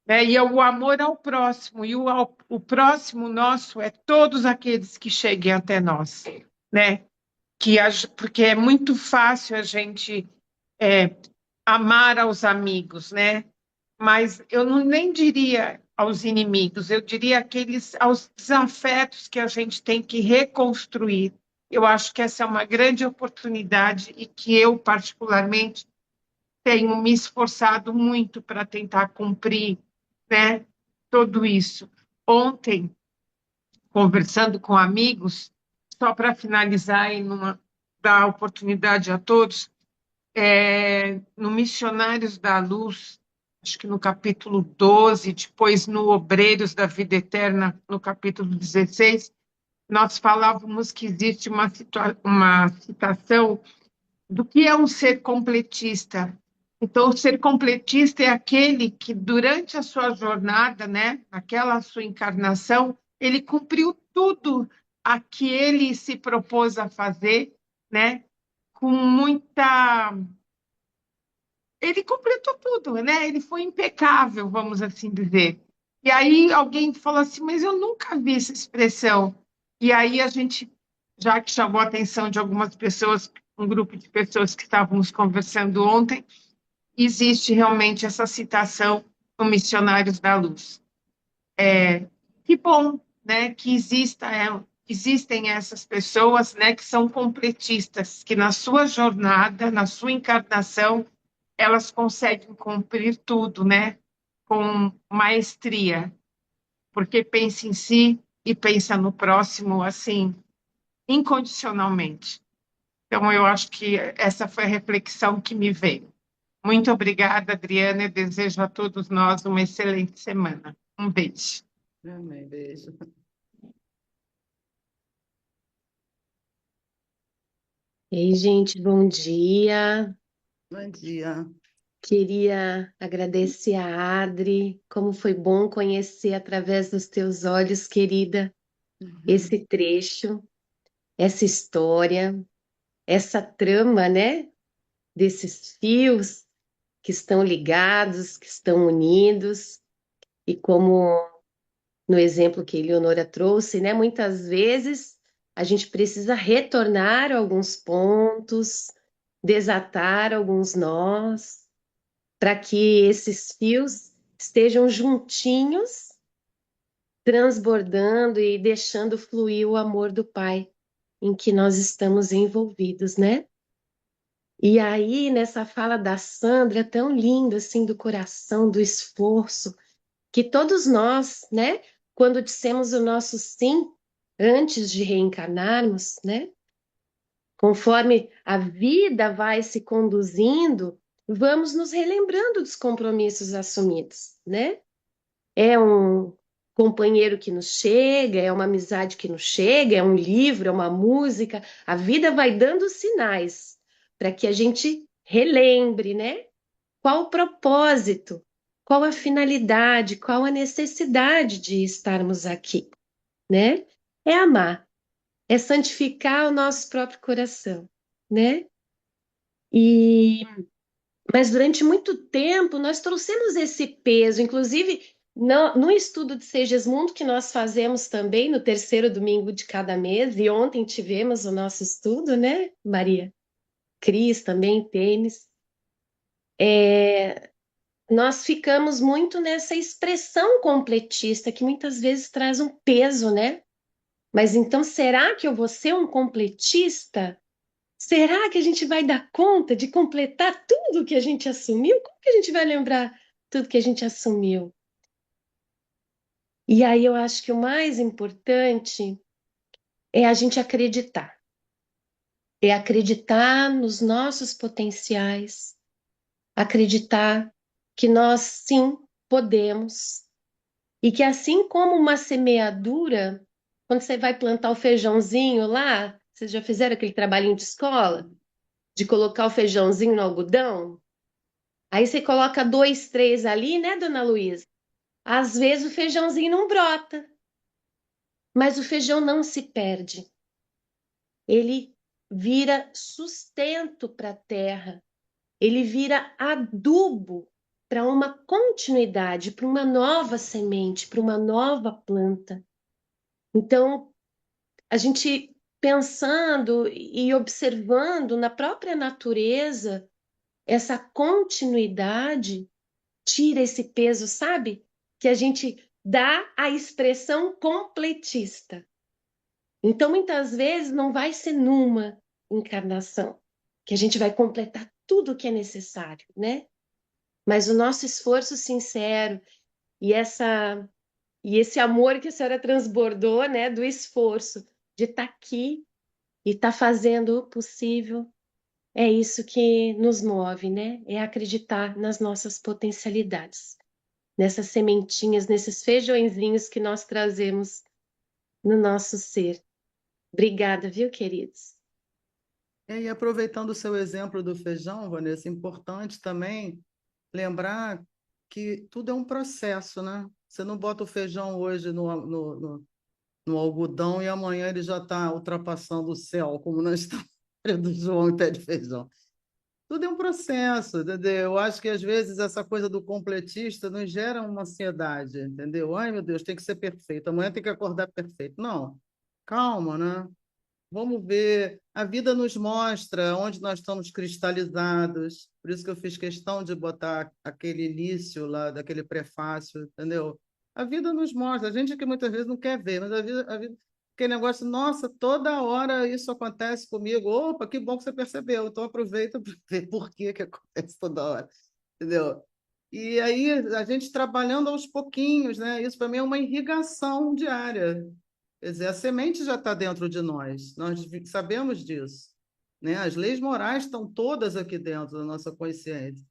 né? E é o amor ao próximo, e o próximo nosso é todos aqueles que cheguem até nós, né? Porque é muito fácil a gente é, amar aos amigos, né? Mas eu não nem diria aos inimigos, eu diria aqueles aos desafetos que a gente tem que reconstruir. Eu acho que essa é uma grande oportunidade e que eu, particularmente, tenho me esforçado muito para tentar cumprir, né, tudo isso. Ontem, conversando com amigos, só para finalizar e dar oportunidade a todos, no Missionários da Luz, acho que no capítulo 12, depois no Obreiros da Vida Eterna, no capítulo 16, nós falávamos que existe uma citação do que é um ser completista. Então, o ser completista é aquele que, durante a sua jornada, né, aquela sua encarnação, ele cumpriu tudo a que ele se propôs a fazer, né, com muita. Ele completou tudo, né? Ele foi impecável, vamos assim dizer. E aí alguém falou assim, mas eu nunca vi essa expressão. E aí a gente, já que chamou a atenção de algumas pessoas, um grupo de pessoas que estávamos conversando ontem, existe realmente essa citação no Missionários da Luz. Que bom, né, que existem essas pessoas, né, que são completistas, que na sua jornada, na sua encarnação, elas conseguem cumprir tudo, né, com maestria, porque pensa em si e pensa no próximo, assim, incondicionalmente. Então, eu acho que essa foi a reflexão que me veio. Muito obrigada, Adriana, e desejo a todos nós uma excelente semana. Um beijo. Amém, beijo. Ei, gente, bom dia. Bom dia. Queria agradecer a Adri, como foi bom conhecer através dos teus olhos, querida, esse trecho, essa história, essa trama, né, desses fios que estão ligados, que estão unidos, e como no exemplo que Eleonora trouxe, né, muitas vezes a gente precisa retornar a alguns pontos, desatar alguns nós, para que esses fios estejam juntinhos, transbordando e deixando fluir o amor do Pai em que nós estamos envolvidos, né? E aí, nessa fala da Sandra, tão linda, assim, do coração, do esforço, que todos nós, né, quando dissemos o nosso sim, antes de reencarnarmos, né, conforme a vida vai se conduzindo, vamos nos relembrando dos compromissos assumidos, né? É um companheiro que nos chega, é uma amizade que nos chega, é um livro, é uma música. A vida vai dando sinais para que a gente relembre, né? Qual o propósito, qual a finalidade, qual a necessidade de estarmos aqui, né? É amar, é santificar o nosso próprio coração, né? E mas durante muito tempo nós trouxemos esse peso, inclusive no estudo de Segismundo que nós fazemos também no terceiro domingo de cada mês, e ontem tivemos o nosso estudo, né, Maria? Cris também, Tênis. Nós ficamos muito nessa expressão completista que muitas vezes traz um peso, né? Mas então, será que eu vou ser um completista? Será que a gente vai dar conta de completar tudo que a gente assumiu? Como que a gente vai lembrar tudo que a gente assumiu? E aí eu acho que o mais importante é a gente acreditar. É acreditar nos nossos potenciais, acreditar que nós sim podemos, E que assim como uma semeadura, quando você vai plantar o feijãozinho lá, vocês já fizeram aquele trabalhinho de escola? De colocar o feijãozinho no algodão? Aí você coloca 2, 3 ali, né, dona Luísa? Às vezes o feijãozinho não brota, mas o feijão não se perde. Ele vira sustento para a terra, ele vira adubo para uma continuidade, para uma nova semente, para uma nova planta. Então, a gente pensando e observando na própria natureza essa continuidade, tira esse peso, sabe? Que a gente dá a expressão completista. Então, muitas vezes, não vai ser numa encarnação que a gente vai completar tudo o que é necessário, né? Mas o nosso esforço sincero e esse amor que a senhora transbordou, né, do esforço de estar aqui e estar fazendo o possível, é isso que nos move, né? É acreditar nas nossas potencialidades, nessas sementinhas, nesses feijõezinhos que nós trazemos no nosso ser. Obrigada, viu, queridos? E aproveitando o seu exemplo do feijão, Vanessa, é importante também lembrar que tudo é um processo, né? Você não bota o feijão hoje no algodão e amanhã ele já está ultrapassando o céu, como na história do João e pé de feijão. Tudo é um processo, entendeu? Eu acho que às vezes essa coisa do completista nos gera uma ansiedade, entendeu? Ai, meu Deus, tem que ser perfeito, amanhã tem que acordar perfeito. Não, calma, né? Vamos ver. A vida nos mostra onde nós estamos cristalizados. Por isso que eu fiz questão de botar aquele início lá, daquele prefácio, entendeu? A vida nos mostra. A gente que muitas vezes não quer ver, mas a vida, aquele negócio, nossa, toda hora isso acontece comigo. Opa, que bom que você percebeu. Então aproveita para ver por que acontece toda hora, entendeu? E aí a gente trabalhando aos pouquinhos, né? Isso para mim é uma irrigação diária. Quer dizer, a semente já está dentro de nós sabemos disso, né? As leis morais estão todas aqui dentro da nossa consciência.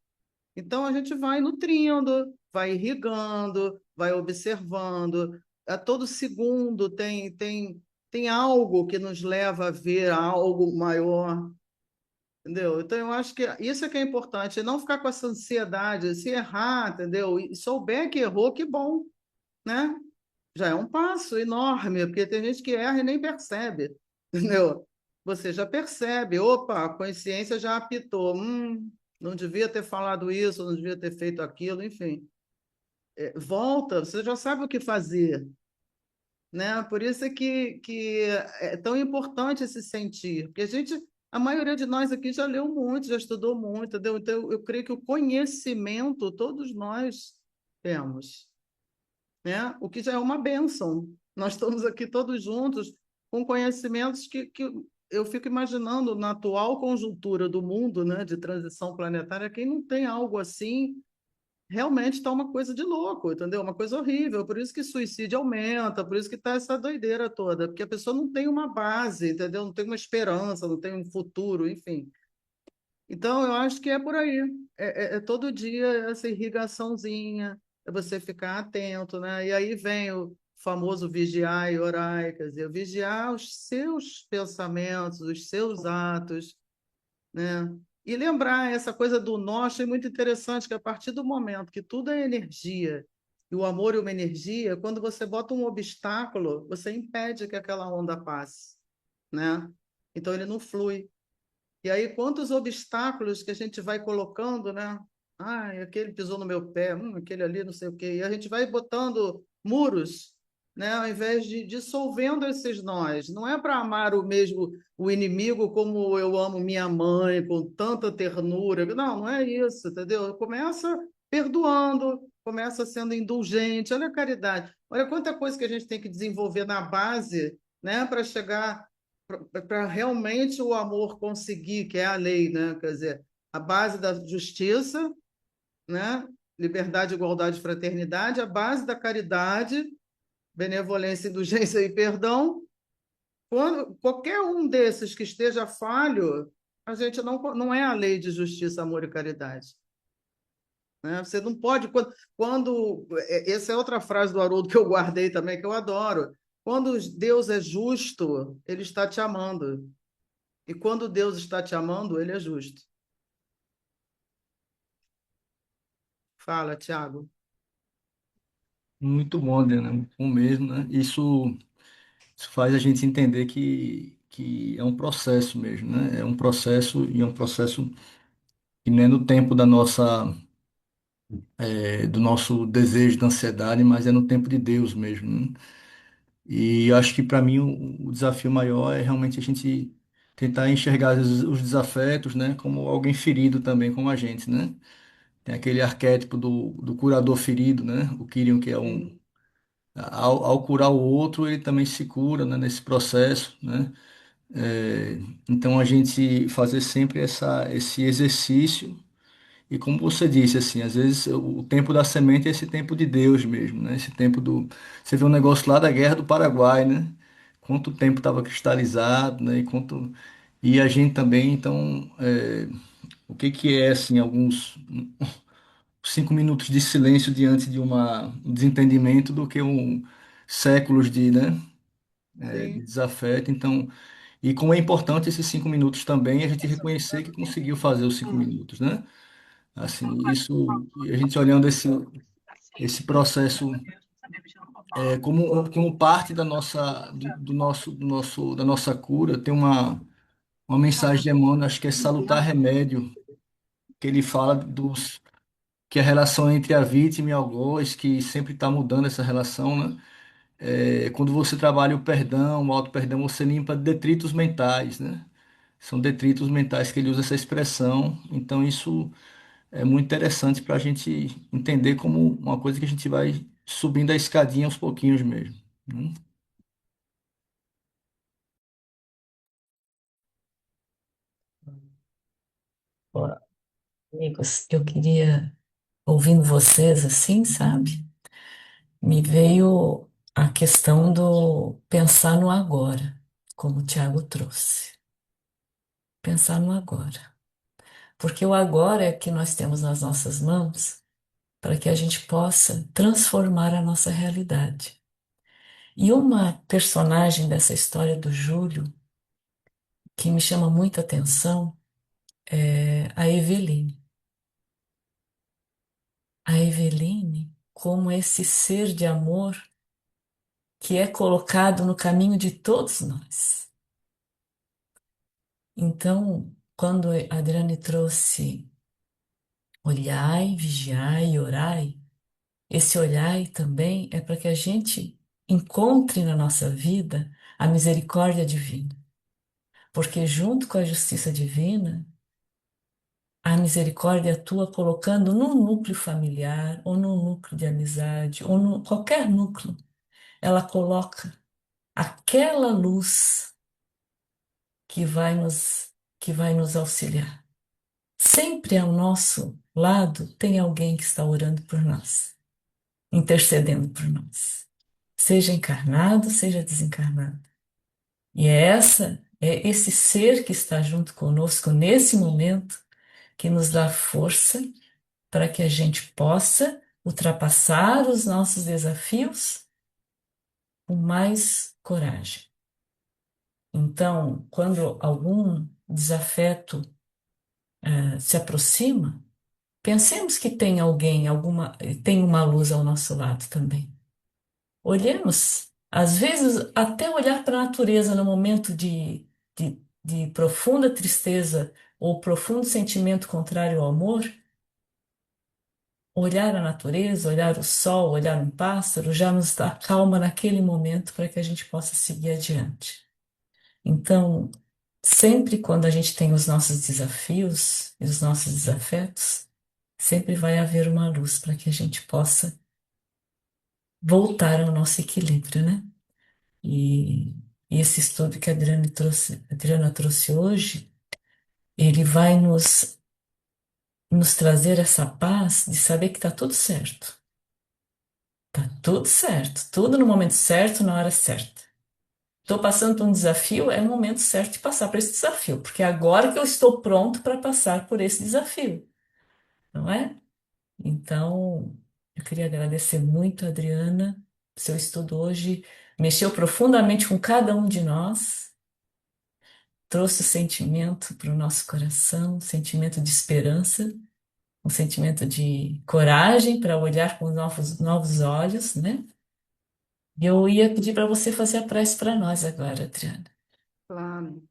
Então, a gente vai nutrindo, vai irrigando, vai observando. A todo segundo tem algo que nos leva a ver algo maior, entendeu? Então, eu acho que isso é que é importante, não ficar com essa ansiedade, se errar, entendeu? E souber que errou, que bom, né? Já é um passo enorme, porque tem gente que erra e nem percebe, entendeu? Você já percebe, opa, a consciência já apitou, não devia ter falado isso, não devia ter feito aquilo, enfim. Volta, você já sabe o que fazer, né? Por isso é que é tão importante esse sentir, porque a maioria de nós aqui já leu muito, já estudou muito, entendeu? Então, eu creio que o conhecimento todos nós temos, né? O que já é uma bênção. Nós estamos aqui todos juntos com conhecimentos que eu fico imaginando na atual conjuntura do mundo, né, de transição planetária, quem não tem algo assim, realmente está uma coisa de louco, entendeu? Uma coisa horrível. Por isso que suicídio aumenta, por isso que está essa doideira toda, porque a pessoa não tem uma base, entendeu? Não tem uma esperança, não tem um futuro, enfim. Então, eu acho que é por aí. É todo dia essa irrigaçãozinha, é você ficar atento, né? E aí vem o famoso vigiar e orar, quer dizer, vigiar os seus pensamentos, os seus atos, né? E lembrar essa coisa do nó, achei muito interessante, que a partir do momento que tudo é energia, e o amor é uma energia, quando você bota um obstáculo, você impede que aquela onda passe, né? Então ele não flui. E aí, quantos obstáculos que a gente vai colocando, né? Ah, aquele pisou no meu pé, aquele ali, não sei o quê. E a gente vai botando muros, né? Ao invés de dissolvendo esses nós. Não é para amar o inimigo como eu amo minha mãe, com tanta ternura. Não, não é isso, entendeu? Começa perdoando, começa sendo indulgente. Olha a caridade. Olha quanta coisa que a gente tem que desenvolver na base, né? Para chegar para realmente o amor conseguir, que é a lei, né? Quer dizer, a base da justiça, né? Liberdade, igualdade, fraternidade, a base da caridade, benevolência, indulgência e perdão. Quando qualquer um desses que esteja falho, a gente não é a lei de justiça, amor e caridade. né? Você não pode. Essa é outra frase do Haroldo que eu guardei também, que eu adoro. Quando Deus é justo, ele está te amando. E quando Deus está te amando, ele é justo. Fala, Tiago. Muito bom, Adriana, muito bom mesmo, né? Isso faz a gente entender que é um processo mesmo, né? É um processo e é um processo que não é no tempo do nosso desejo, da ansiedade, mas é no tempo de Deus mesmo, né? E eu acho que para mim o desafio maior é realmente a gente tentar enxergar os desafetos, né, como alguém ferido também, como a gente, né? Tem aquele arquétipo do curador ferido, né? O Kyrion, que é ao curar o outro, ele também se cura, né, nesse processo, né? É, então a gente fazer sempre esse exercício e como você disse, assim, às vezes o tempo da semente é esse tempo de Deus mesmo, né? Esse tempo do... Você vê um negócio lá da Guerra do Paraguai, né? Quanto tempo estava cristalizado, né? E a gente também, então, o que que é, assim, alguns 5 minutos de silêncio diante de um desentendimento do que séculos de Sim. desafeto. Então, e como é importante esses 5 minutos também, a gente reconhecer que conseguiu fazer os 5 minutos, né? Assim, isso, e a gente olhando esse processo como parte da nossa, da nossa cura, tem uma mensagem de Emmanuel, acho que é Salutar Remédio, que ele fala que a relação entre a vítima e o algoz, que sempre está mudando essa relação, né? Quando você trabalha o perdão, o auto-perdão, você limpa detritos mentais, né? São detritos mentais que ele usa essa expressão, então isso é muito interessante para a gente entender como uma coisa que a gente vai subindo a escadinha aos pouquinhos mesmo, né? Ó, amigos, eu queria, ouvindo vocês assim, sabe? Me veio a questão do pensar no agora, como o Tiago trouxe. Pensar no agora. Porque o agora é que nós temos nas nossas mãos para que a gente possa transformar a nossa realidade. E uma personagem dessa história do Júlio que me chama muita atenção é a Eveline. A Eveline, como esse ser de amor que é colocado no caminho de todos nós. Então, quando a Adriane trouxe olhai, vigiai e orai, esse olhai também é para que a gente encontre na nossa vida a misericórdia divina. Porque junto com a justiça divina, a misericórdia atua colocando no núcleo familiar, ou no núcleo de amizade, ou no qualquer núcleo, ela coloca aquela luz que vai que vai nos auxiliar. Sempre ao nosso lado tem alguém que está orando por nós, intercedendo por nós, seja encarnado, seja desencarnado. E é esse ser que está junto conosco nesse momento que nos dá força para que a gente possa ultrapassar os nossos desafios com mais coragem. Então, quando algum desafeto se aproxima, pensemos que tem alguém, tem uma luz ao nosso lado também. Olhemos, às vezes, até olhar para a natureza no momento de profunda tristeza ou profundo sentimento contrário ao amor, olhar a natureza, olhar o sol, olhar um pássaro, já nos dá calma naquele momento para que a gente possa seguir adiante. Então, sempre quando a gente tem os nossos desafios e os nossos desafetos, sempre vai haver uma luz para que a gente possa voltar ao nosso equilíbrio, né? E, e esse estudo que a Adriana trouxe hoje, ele vai nos trazer essa paz de saber que está tudo certo. Tá tudo certo, tudo no momento certo, na hora certa. Estou passando por um desafio, é o momento certo de passar por esse desafio, porque é agora que eu estou pronto para passar por esse desafio, não é? Então, eu queria agradecer muito, Adriana. Seu estudo hoje mexeu profundamente com cada um de nós, trouxe o sentimento para o nosso coração, um sentimento de esperança, um sentimento de coragem para olhar com novos olhos, né? E eu ia pedir para você fazer a prece para nós agora, Adriana. Claro.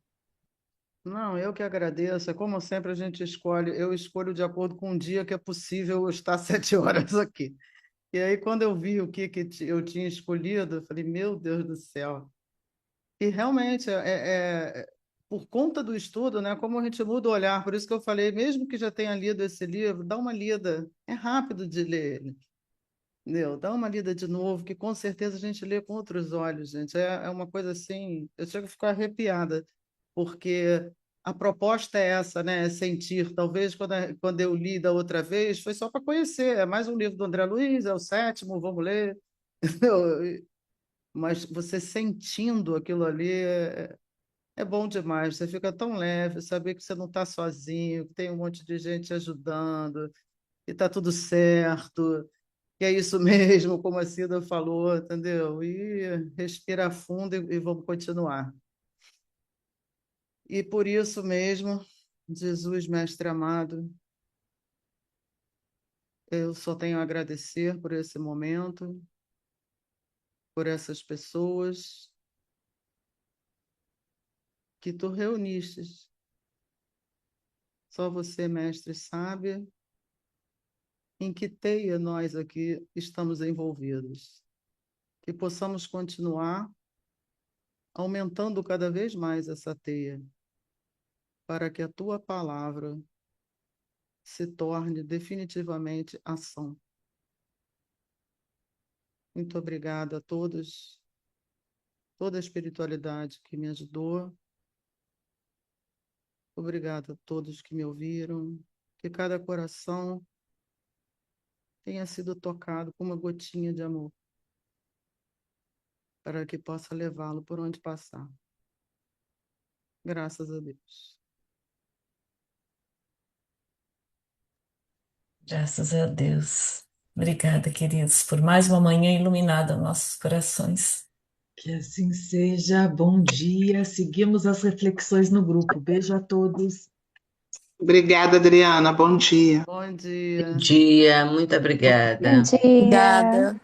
Não, eu que agradeço. É como sempre a gente escolhe, eu escolho de acordo com o dia que é possível eu estar 7 horas aqui. E aí, quando eu vi o que eu tinha escolhido, eu falei, meu Deus do céu. E realmente, por conta do estudo, né, como a gente muda o olhar, por isso que eu falei, mesmo que já tenha lido esse livro, dá uma lida, é rápido de ler ele, entendeu? Dá uma lida de novo, que com certeza a gente lê com outros olhos, gente. É uma coisa assim, eu chego a ficar arrepiada, porque a proposta é essa, né, é sentir. Talvez quando eu li da outra vez, foi só para conhecer, é mais um livro do André Luiz, é o sétimo, vamos ler. Mas você sentindo aquilo ali é bom demais, você fica tão leve, saber que você não está sozinho, que tem um monte de gente ajudando, que está tudo certo, que é isso mesmo, como a Cida falou, entendeu? E respira fundo e vamos continuar. E por isso mesmo, Jesus, Mestre amado, eu só tenho a agradecer por esse momento, por essas pessoas que tu reunistes. Só você, Mestre, sabe em que teia nós aqui estamos envolvidos. Que possamos continuar aumentando cada vez mais essa teia, para que a tua palavra se torne definitivamente ação. Muito obrigada a todos, toda a espiritualidade que me ajudou. Obrigada a todos que me ouviram. Que cada coração tenha sido tocado com uma gotinha de amor, para que possa levá-lo por onde passar. Graças a Deus. Graças a Deus. Obrigada, queridos, por mais uma manhã iluminada aos nossos corações. Que assim seja. Bom dia. Seguimos as reflexões no grupo. Beijo a todos. Obrigada, Adriana. Bom dia. Bom dia. Bom dia, muito Bom obrigada. dia. Obrigada.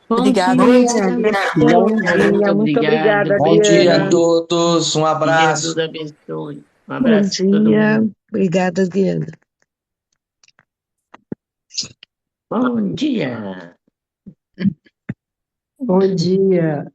Bom Obrigada. dia. Bom Muito dia, muito obrigada. obrigada, Bom dia a Adriana. todos, um Que abraço. Jesus abençoe. Um Bom abraço a todo dia. mundo. Obrigada, Diana. Bom dia. Bom dia.